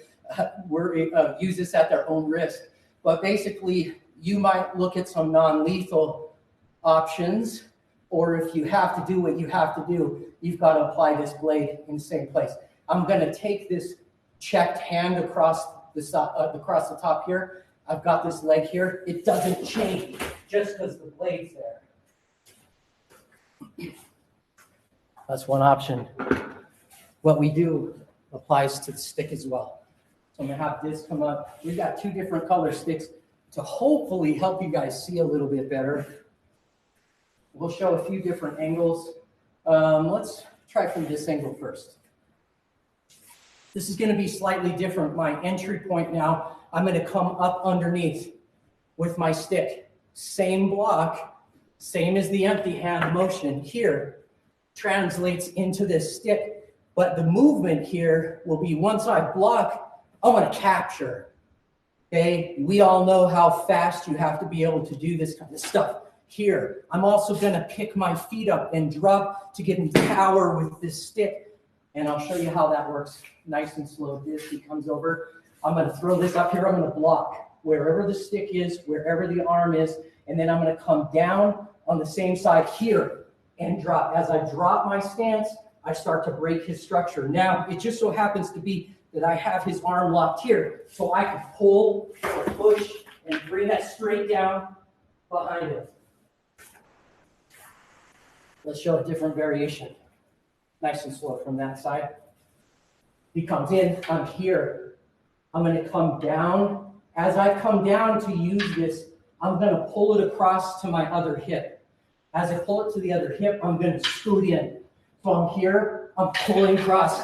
use this at their own risk. But basically, you might look at some non-lethal options, or if you have to do what you have to do, you've got to apply this blade in the same place. I'm going to take this checked hand across the top here. I've got this leg here. It doesn't change just because the blade's there. That's one option. What we do applies to the stick as well. So I'm going to have this come up. We've got two different color sticks to hopefully help you guys see a little bit better. We'll show a few different angles. Let's try from this angle first. This is going to be slightly different. My entry point now, I'm going to come up underneath with my stick. Same block, same as the empty hand motion here, translates into this stick. But the movement here will be once I block, I want to capture. Okay, we all know how fast you have to be able to do this kind of stuff. Here, I'm also going to pick my feet up and drop to get into power with this stick. And I'll show you how that works nice and slow. This, he comes over. I'm going to throw this up here. I'm going to block wherever the stick is, wherever the arm is. And then I'm going to come down on the same side here and drop. As I drop my stance, I start to break his structure. Now, it just so happens to be that I have his arm locked here. So I can pull or push and bring that straight down behind him. Let's show a different variation. Nice and slow from that side. He comes in, I'm here. I'm going to come down. As I come down to use this, I'm going to pull it across to my other hip. As I pull it to the other hip, I'm going to scoot in. So I'm here, I'm pulling across.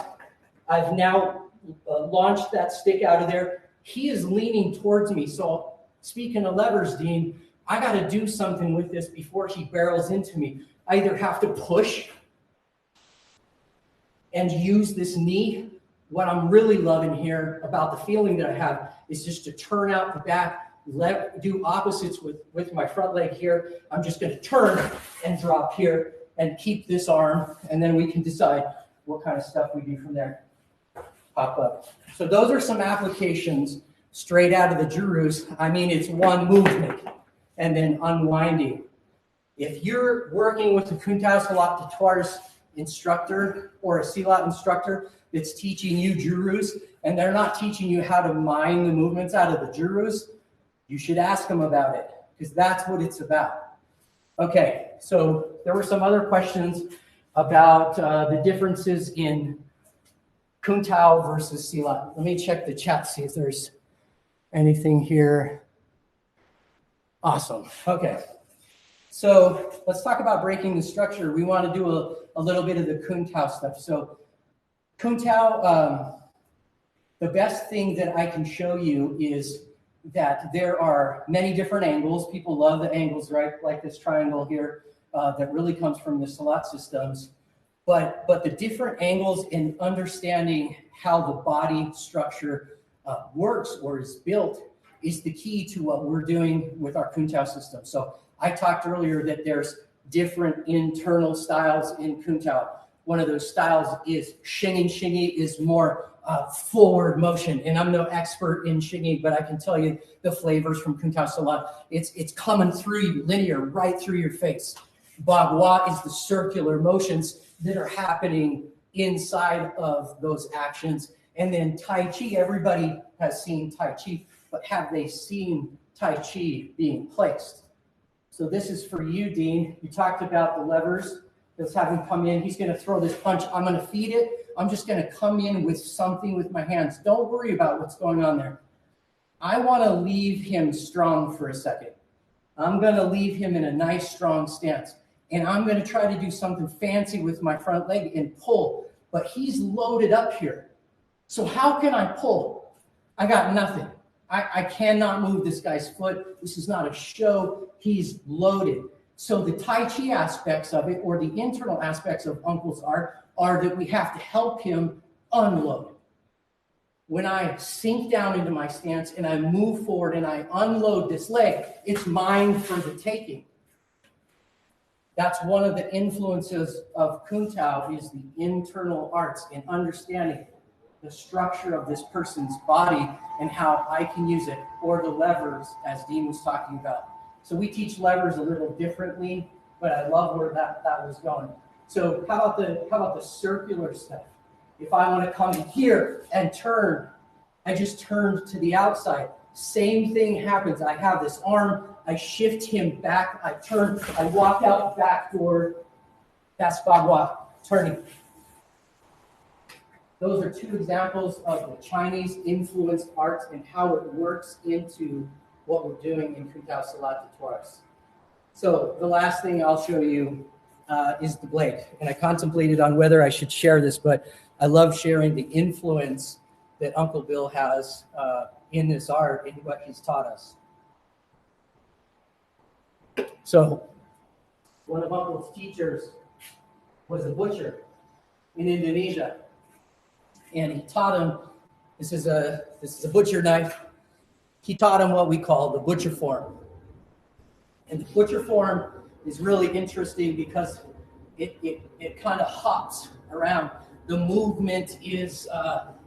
I've now launched that stick out of there. He is leaning towards me. So speaking of levers, Dean, I got to do something with this before he barrels into me. I either have to push and use this knee. What I'm really loving here about the feeling that I have is just to turn out the back, do opposites with my front leg here. I'm just going to turn and drop here and keep this arm, and then we can decide what kind of stuff we do from there. Pop up. So those are some applications straight out of the Jurus. I mean, it's one movement and then unwinding. If you're working with a Kuntao Silat de Tuars instructor or a Silat instructor that's teaching you Jurus, and they're not teaching you how to mine the movements out of the Jurus, you should ask them about it, because that's what it's about. Okay, so there were some other questions about the differences in Kuntao versus Silat. Let me check the chat, see if there's anything here. Awesome. Okay. So let's talk about breaking the structure. We want to do a little bit of the Kuntao stuff. So Kuntao, the best thing that I can show you is that there are many different angles. People love the angles, right? Like this triangle here that really comes from the Silat systems. But the different angles in understanding how the body structure works or is built is the key to what we're doing with our Kuntao system. So I talked earlier that there's different internal styles in Kuntao. One of those styles is Shingi. Shingi is more forward motion, and I'm no expert in Shingi, but I can tell you the flavors from Kuntao Silat. It's coming through you, linear, right through your face. Bagua is the circular motions that are happening inside of those actions. And then Tai Chi, everybody has seen Tai Chi, but have they seen Tai Chi being placed? So this is for you, Dean. You talked about the levers. Let's have him come in. He's going to throw this punch. I'm going to feed it. I'm just going to come in with something with my hands. Don't worry about what's going on there. I want to leave him strong for a second. I'm going to leave him in a nice, strong stance. And I'm going to try to do something fancy with my front leg and pull. But he's loaded up here. So how can I pull? I got nothing. I cannot move this guy's foot. This is not a show. He's loaded. So the Tai Chi aspects of it, or the internal aspects of Uncle's art, are that we have to help him unload. When I sink down into my stance and I move forward and I unload this leg, it's mine for the taking. That's one of the influences of Kuntao, is the internal arts and understanding the structure of this person's body and how I can use it, or the levers, as Dean was talking about. So we teach levers a little differently, but I love where that was going. So how about the circular stuff? If I want to come here and turn, I just turned to the outside. Same thing happens. I have this arm, I shift him back, I turn, I walk out backward. That's Bagua, turning. Those are two examples of the Chinese influenced arts and how it works into what we're doing in Kuntao Silat de Tuars. So the last thing I'll show you is the blade. And I contemplated on whether I should share this, but I love sharing the influence that Uncle Bill has in this art and what he's taught us. So one of Uncle's teachers was a butcher in Indonesia. And he taught him, this is a butcher knife. He taught him what we call the butcher form. And the butcher form is really interesting because it kind of hops around. The movement is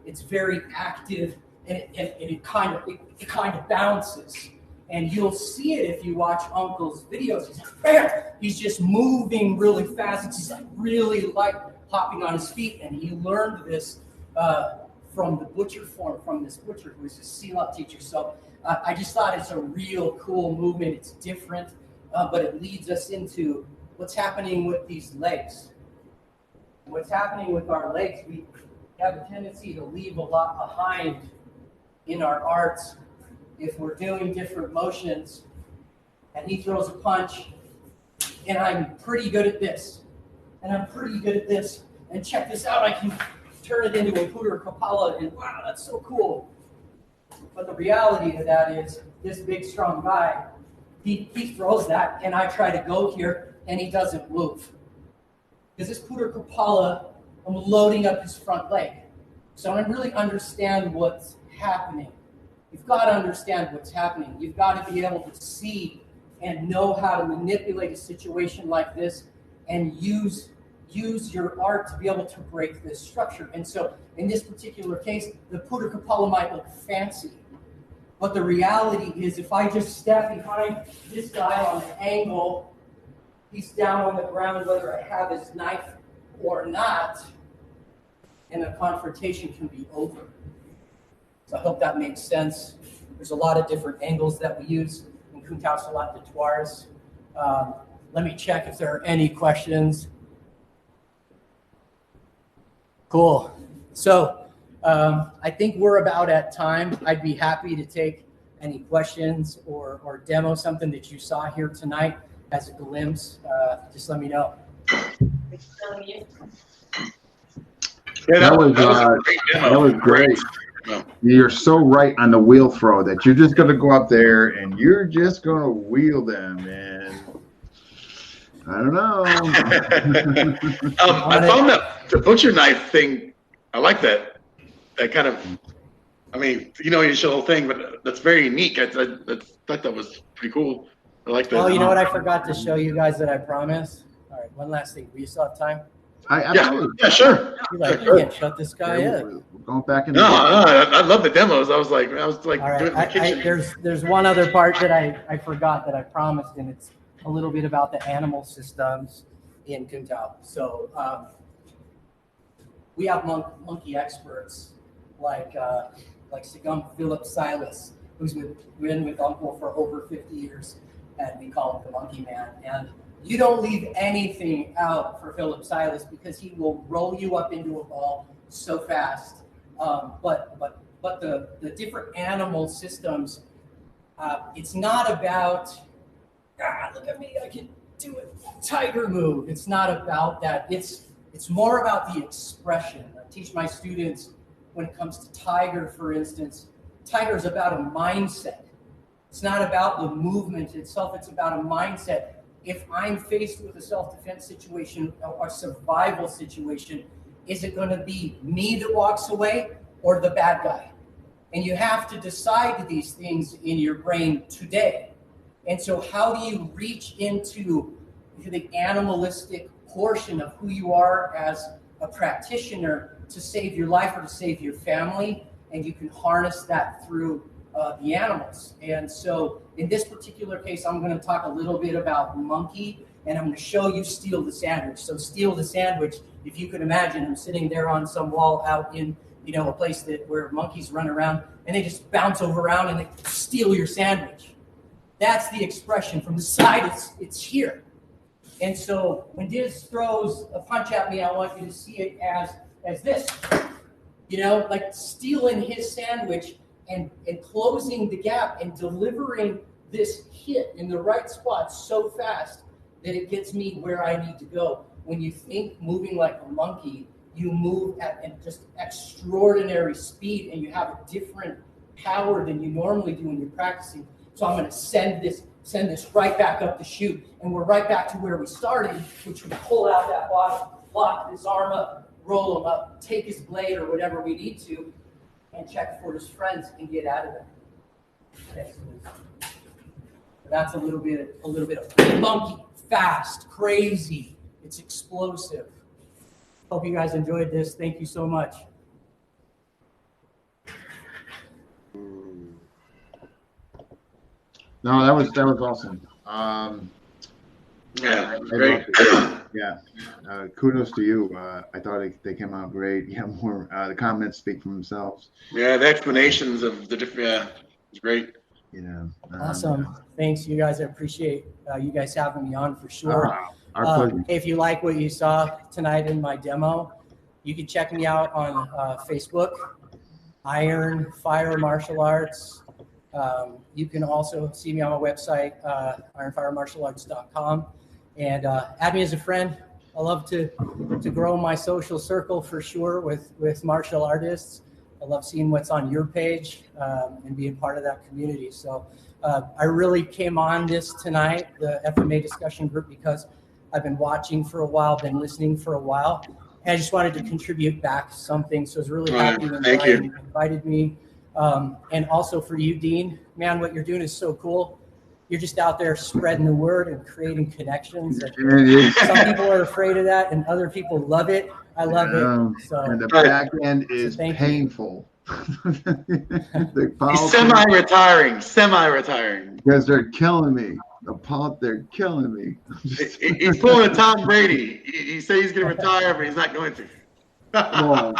it's very active, and it kind of bounces. And you'll see it if you watch Uncle's videos. He's like, bam! He's just moving really fast. He's like really light, hopping on his feet, and he learned this from the butcher form, from this butcher who's a Silat teacher. So I just thought it's a real cool movement. It's different, but it leads us into what's happening with these legs. What's happening with our legs, we have a tendency to leave a lot behind in our arts if we're doing different motions. And he throws a punch, and I'm pretty good at this, and I'm pretty good at this, and check this out, I can turn it into a Puder Kapala, and wow, that's so cool. But the reality of that is, this big, strong guy, he throws that, and I try to go here, and he doesn't move. Because this Puder Kapala, I'm loading up his front leg. So I really understand what's happening. You've got to understand what's happening. You've got to be able to see and know how to manipulate a situation like this and use your art to be able to break this structure. And so in this particular case, the Puder Kapala might look fancy, but the reality is if I just step behind this guy on the angle, he's down on the ground whether I have his knife or not, and the confrontation can be over. So I hope that makes sense. There's a lot of different angles that we use in Kung Tao Silat de Tuares. Let me check if there are any questions. Cool. So I think we're about at time. I'd be happy to take any questions or demo something that you saw here tonight as a glimpse. Just let me know. Yeah, that was great. You're so right on the wheel throw that you're just going to go up there and you're just going to wheel them. And I don't know. I found that the butcher knife thing. I like that. That kind of, I mean, you know, you show the whole thing, but that's very unique. I thought that was pretty cool. I like that. Oh, you know what I forgot to show you guys that I promised? All right, one last thing. We still have time? Yeah, sure. You're like, you can't shut this guy up. We're going back in. No, I love the demos. I was like all doing right, it in the kitchen. there's one other part that I forgot that I promised, and it's a little bit about the animal systems in Kung Tao. So we have monkey experts like Sigum Philip Silas, who's been with Uncle for over 50 years, and we call him the Monkey Man. And you don't leave anything out for Philip Silas because he will roll you up into a ball so fast. But the different animal systems, it's not about, look at me, I can do a tiger move. It's not about that. It's more about the expression. I teach my students when it comes to tiger, for instance, tiger is about a mindset. It's not about the movement itself. It's about a mindset. If I'm faced with a self-defense situation or survival situation, is it going to be me that walks away or the bad guy? And you have to decide these things in your brain today. And so how do you reach into the animalistic portion of who you are as a practitioner to save your life or to save your family? And you can harness that through the animals. And so in this particular case, I'm going to talk a little bit about monkey, and I'm going to show you steal the sandwich. So steal the sandwich, if you can imagine, I'm sitting there on some wall out in, a place where monkeys run around, and they just bounce around and they steal your sandwich. That's the expression. From the side, it's here. And so when Diz throws a punch at me, I want you to see it as this, like stealing his sandwich and closing the gap and delivering this hit in the right spot so fast that it gets me where I need to go. When you think moving like a monkey, you move at just extraordinary speed, and you have a different power than you normally do when you're practicing. So I'm going to send this right back up the chute, and we're right back to where we started, which we pull out that bottom, lock his arm up, roll him up, take his blade or whatever we need to, and check for his friends and get out of there. Okay, so that's a little bit of monkey, fast, crazy. It's explosive. Hope you guys enjoyed this. Thank you so much. No, that was awesome. Yeah, I great. loved it. Yeah. Kudos to you. I thought they came out great. Yeah, more the comments speak for themselves. Yeah, the explanations of the different. Yeah, it's great. You know. Awesome. Thanks, you guys. I appreciate you guys having me on for sure. Our pleasure. If you like what you saw tonight in my demo, you can check me out on Facebook, Iron Fire Martial Arts. You can also see me on my website, ironfiremartialarts.com, and add me as a friend. I love to grow my social circle for sure with martial artists. I love seeing what's on your page and being part of that community. So I really came on this tonight, the FMA discussion group, because I've been watching for a while, been listening for a while, and I just wanted to contribute back something. So I was really happy when Brian invited me. And also for you, Dean, man, what you're doing is so cool. You're just out there spreading the word and creating connections. Some people are afraid of that, and other people love it. I love it. So, and the back end is painful. He's semi-retiring. Because they're killing me. They're killing me. He's pulling a Tom Brady. He said he's going to retire, but he's not going to. Well,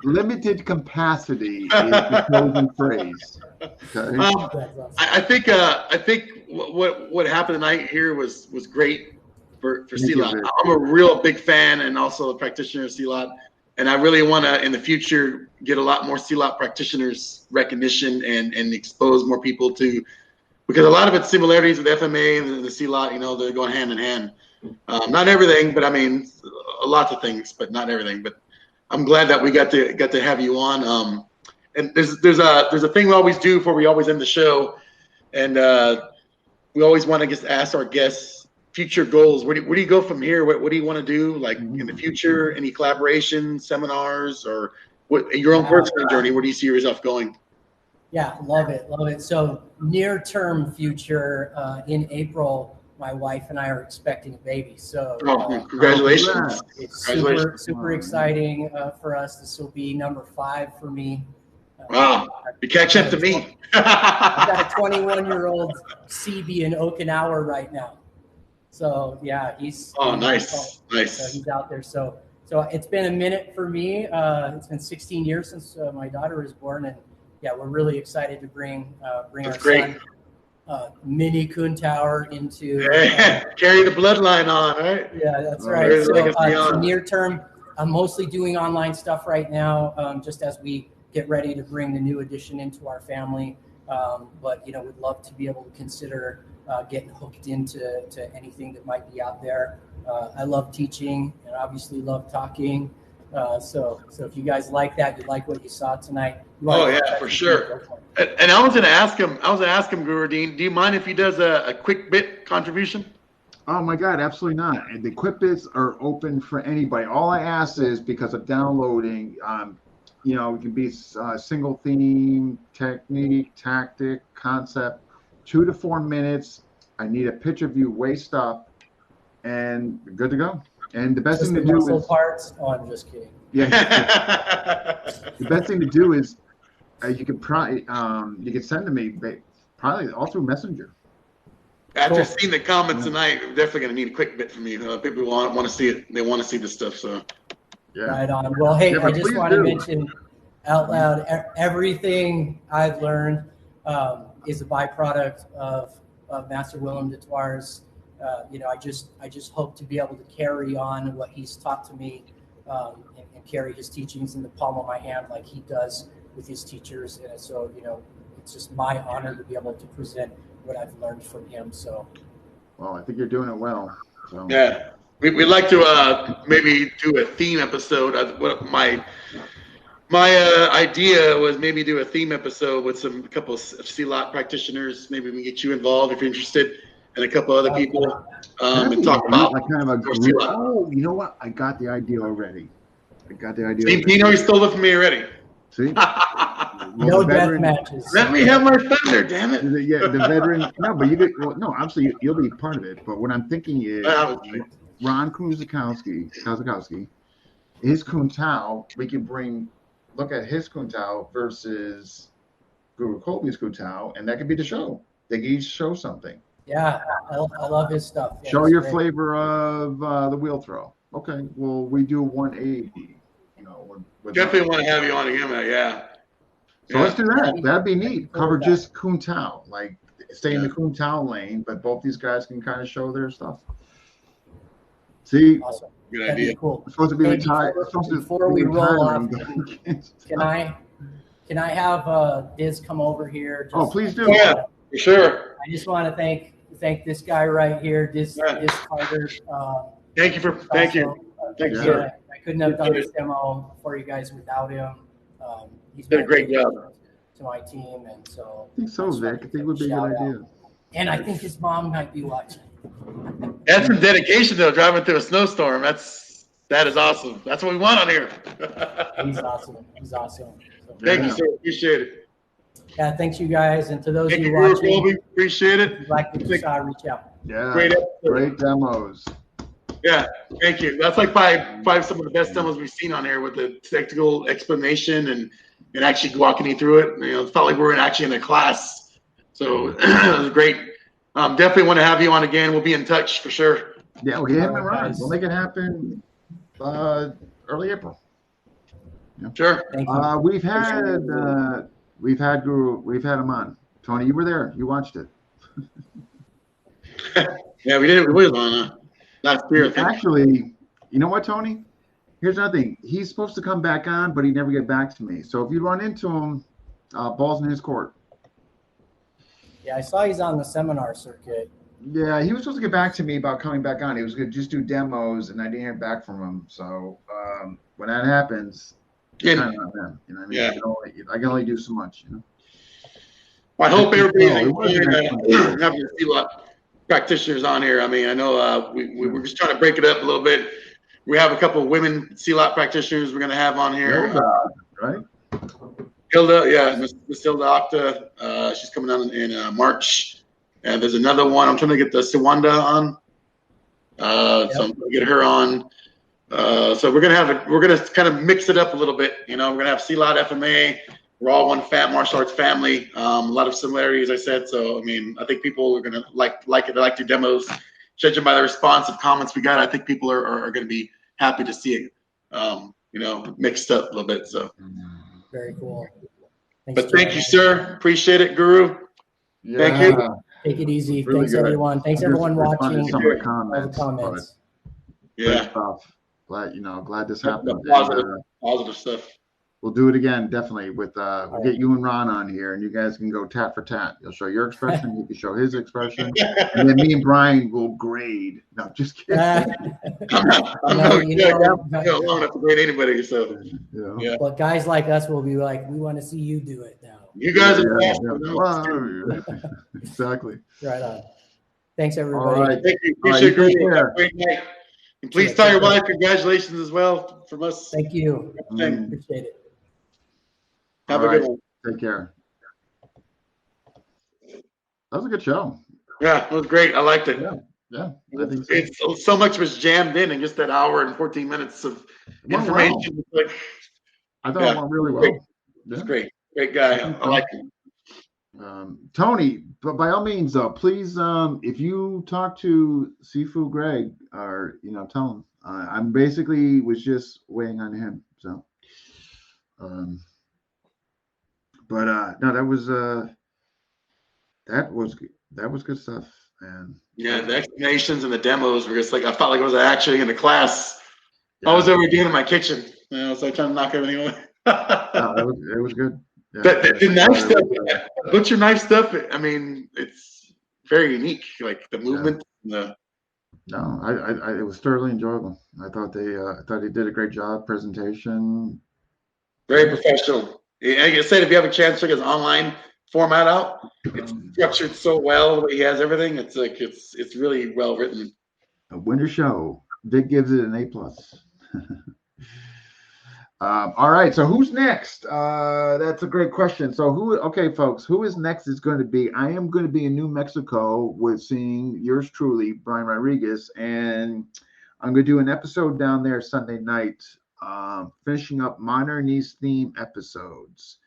limited capacity is the chosen phrase. Okay? I think what happened tonight here was great for Silat. I'm a real big fan and also a practitioner of Silat, and I really want to in the future get a lot more Silat practitioners recognition and expose more people to, because a lot of its similarities with FMA and the Silat, they're going hand in hand. Not everything, but I mean, lots of things, but not everything. But I'm glad that we got to have you on. And there's a thing we always do before we always end the show, and we always want to just ask our guests future goals. Where do you go from here? What do you want to do, like in the future? Any collaborations, seminars, or what your own personal journey? Where do you see yourself going? Yeah, love it. So near-term future, in April, my wife and I are expecting a baby. So congratulations! It's super exciting for us. This will be number 5 for me. Wow, you catch up to me. I've got a 21-year-old CB in Okinawa right now. So yeah, he's nice. So he's out there. So it's been a minute for me. It's been 16 years since my daughter was born, and yeah, we're really excited to bring our son, Mini Kun Tower, into carry the bloodline on, right? Yeah, that's right. So near term, I'm mostly doing online stuff right now, just as we get ready to bring the new addition into our family. But we'd love to be able to consider getting hooked into anything that might be out there. I love teaching and obviously love talking. So if you guys like that, you like what you saw tonight. For sure. And I was going to ask him, Guru Dean, do you mind if he does a quick bit contribution? Oh my God, absolutely not. And the quick bits are open for anybody. All I ask is, because of downloading, it can be single theme, technique, tactic, concept, 2 to 4 minutes. I need a picture of you waist up, and good to go. And the best thing to do is parts. Oh, I'm just kidding. Yeah. The best thing to do is you can send to me, probably all through Messenger. After seeing the comments tonight, we're definitely going to need a quick bit from you. People want to see it. They want to see this stuff. So. Yeah. Right on. Well, hey, I just want to mention out loud, everything I've learned is a byproduct of Master Willem de Toir's. I just hope to be able to carry on what he's taught to me and carry his teachings in the palm of my hand like he does with his teachers. And so, it's just my honor to be able to present what I've learned from him. So, well, I think you're doing it well. So. Yeah. We'd like to maybe do a theme episode. My idea was maybe do a theme episode with a couple of Silat practitioners. Maybe we can get you involved if you're interested, and a couple other people, and talk about kind of a group. Oh, you know what? I got the idea already. See, Pino, you stole it from me already. See? No death matches. Let me have my thunder, damn it. Yeah, the veteran. No, but obviously you'll be part of it. But what I'm thinking is Ron Kuzakowski, his Kun Tao, we can look at his Kun Tao versus Guru Colby's Kun Tao, and that could be the show. They can each show something. Yeah, I love his stuff. Yeah, Show he's your great. flavor of the wheel throw. Okay, well, we do 180. With Definitely want to have you on again, man. Yeah. So let's do that. Yeah. That'd be I'd neat. prefer Cover that. just Kun Tao, like stay in Yeah. the Kun Tao lane, but both these guys can kind of show their stuff. See, Awesome. Good That'd idea. be cool. we're supposed to be Hey, retired. We're supposed to before be we roll off, retiring. can I have Diz come over here? Just, Oh, please do. Oh, yeah, for sure. I just want to thank this guy right here, Diz Yeah. Carter. Thank you. Thank you, Yeah. sir. I couldn't have done this demo for you guys without him. He's Did a my great addition job. to my team, and so I think so, just Vic. wanted I to think it would be a good shout out. idea. And I think his mom might be watching. That's some dedication, though. Driving through a snowstorm. That is awesome. That's what we want on here. He's awesome. He's awesome. So, Thank you, sir. Appreciate it. yeah, thanks you guys, and to those Thank of you you, watching, Colby. Appreciate if it. you'd like to just reach out. Yeah, Great episode. great demos. Yeah, thank you. That's like probably some of the best demos we've seen on here with the technical explanation and actually walking you through it. It felt like we were actually in a class. So it was great. Definitely want to have you on again. We'll be in touch for sure. Yeah, we have All it right, right. guys. We'll make it happen early April. Sure. Thank you. We've had Guru, we've had him on. Tony, you were there. You watched it. Yeah, we did it. We was on last year. I think. Actually, you know what, Tony? Here's another thing. He's supposed to come back on, but he never get back to me. So if you run into him, ball's in his court. Yeah, I saw he's on the seminar circuit. Yeah, he was supposed to get back to me about coming back on. He was going to just do demos, and I didn't hear back from him. So when that happens, Yeah. kind of on them. You know what I mean? Yeah. I can only do so much. You know. I hope everybody's No, it wasn't enjoying having a Silat practitioners on here. I mean, I know we're just trying to break it up a little bit. We have a couple of women Silat practitioners we're going to have on here. Right? Hilda, yeah, Miss Hilda Octa. She's coming on in March. And there's another one. I'm trying to get the Sawanda on. So I'm going to get her on. So we're gonna kind of mix it up a little bit. We're gonna have Silat FMA. We're all one martial arts family. A lot of similarities, I said. So I mean, I think people are gonna like it. They like the demos. Judging by the responsive comments we got, I think people are gonna be happy to see it. Mixed up a little bit. So. Very cool. Thanks, But thank you, sir. Appreciate it, Guru. Yeah. Thank you. Take it easy. Really Thanks, good. everyone. Thanks, Just everyone responded to watching. some of the All the comments. comments. Great Yeah. stuff. Glad this happened. Positive stuff. We'll do it again, definitely. We'll get you and Ron on here, and you guys can go tat for tat. You'll show your expression, you can show his expression, and then me and Brian will grade. No, just kidding. I'm not long enough to grade anybody. So yeah. But guys like us will be like, we want to see you do it now. You guys are Yeah. fast. Exactly. Right on. Thanks, everybody. All right. Thank you. Appreciate All right, it. Have a great night. And please tell your wife congratulations as well from us. Thank you. Mm. Appreciate it. Have All a good right. one. Take care. That was a good show. Yeah, it was great. I liked it. Yeah, I think so. It's so much was jammed in just that hour and 14 minutes of information. Well. I thought it went really well. It's great. Great guy. I like him. Tony, but by all means, though, please, if you talk to Sifu Greg, or tell him I'm basically was just waiting on him. So, but no, that was good stuff. And yeah, the explanations and the demos were just like I felt like I was actually in the class. Yeah. I was over doing in my kitchen. So I trying to knock everything away. It was good. Yeah. The knife stuff, butcher knife stuff. I mean, it's very unique. Like the movement. Yeah. No, it was thoroughly enjoyable. I thought they did a great job. Presentation. Very professional. Like I said, if you have a chance to check his online format out, it's structured so well. The way he has everything, it's like it's really well written. A winter show. Vic gives it an A+. All right, so who's next? That's a great question. So okay, folks, who is next is going to be, I am going to be in New Mexico with seeing yours truly, Brian Rodriguez, and I'm going to do an episode down there Sunday night, finishing up Modern East theme episodes.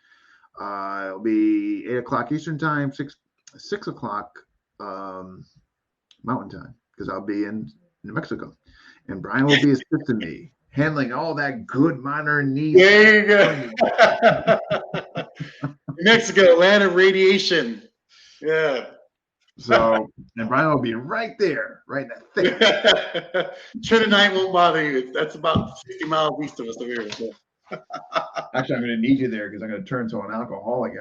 It'll be 8 o'clock Eastern time, 6 o'clock Mountain Time because I'll be in New Mexico, and Brian will be assisting me, handling all that good minor knee. There you go. New Mexico, land of radiation. Yeah. So, and Brian will be right there, right in that thick. Trinidad won't bother you. That's about 60 miles east of us over here. So. Actually, I'm going to need you there because I'm going to turn to an alcoholic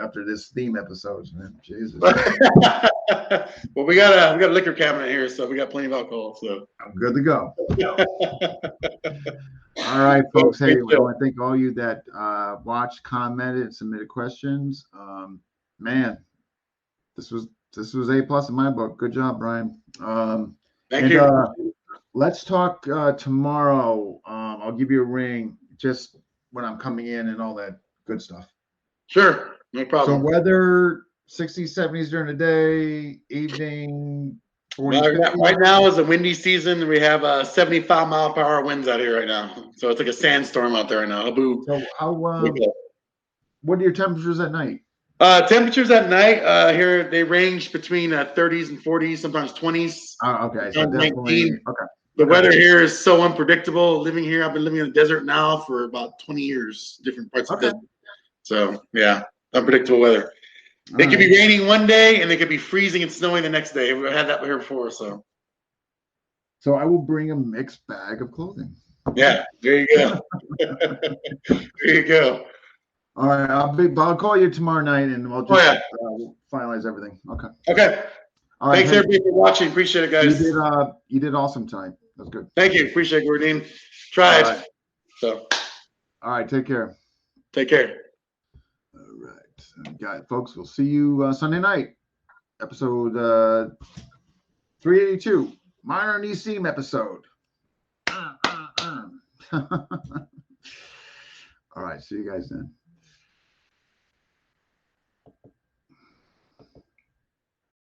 after this theme episode. Man, Jesus. Well, we got a liquor cabinet here, so we got plenty of alcohol. So I'm good to go. All right, folks. Hey, I want to thank all you that watched, commented, and submitted questions. Man, this was A+ in my book. Good job, Brian. Thank you. Let's talk tomorrow. I'll give you a ring just when I'm coming in and all that good stuff. Sure, no problem. So weather 60s, 70s during the day, evening. 40, right now is a windy season. We have 75-mile-per-hour winds out here right now. So it's like a sandstorm out there right now. So what are your temperatures at night? Temperatures at night here, they range between 30s and 40s, sometimes 20s. Okay, so definitely. Okay. The weather here is so unpredictable. Living here, I've been living in the desert now for about 20 years, different parts of the desert. So, yeah, unpredictable weather. It could be raining one day, and it could be freezing and snowing the next day. We've had that here before, so. So I will bring a mixed bag of clothing. Yeah, there you go. There you go. All right, I'll call you tomorrow night, and we'll just finalize everything. Okay. Okay. All right. Thanks, everybody, for watching. Appreciate it, guys. You did awesome tonight. That's good. Thank you. Appreciate it, Gordine. Tried. All right. So. All right. Take care. Take care. All right. Got it, folks. We'll see you Sunday night. Episode 382. Minor knee seam episode. All right. See you guys then.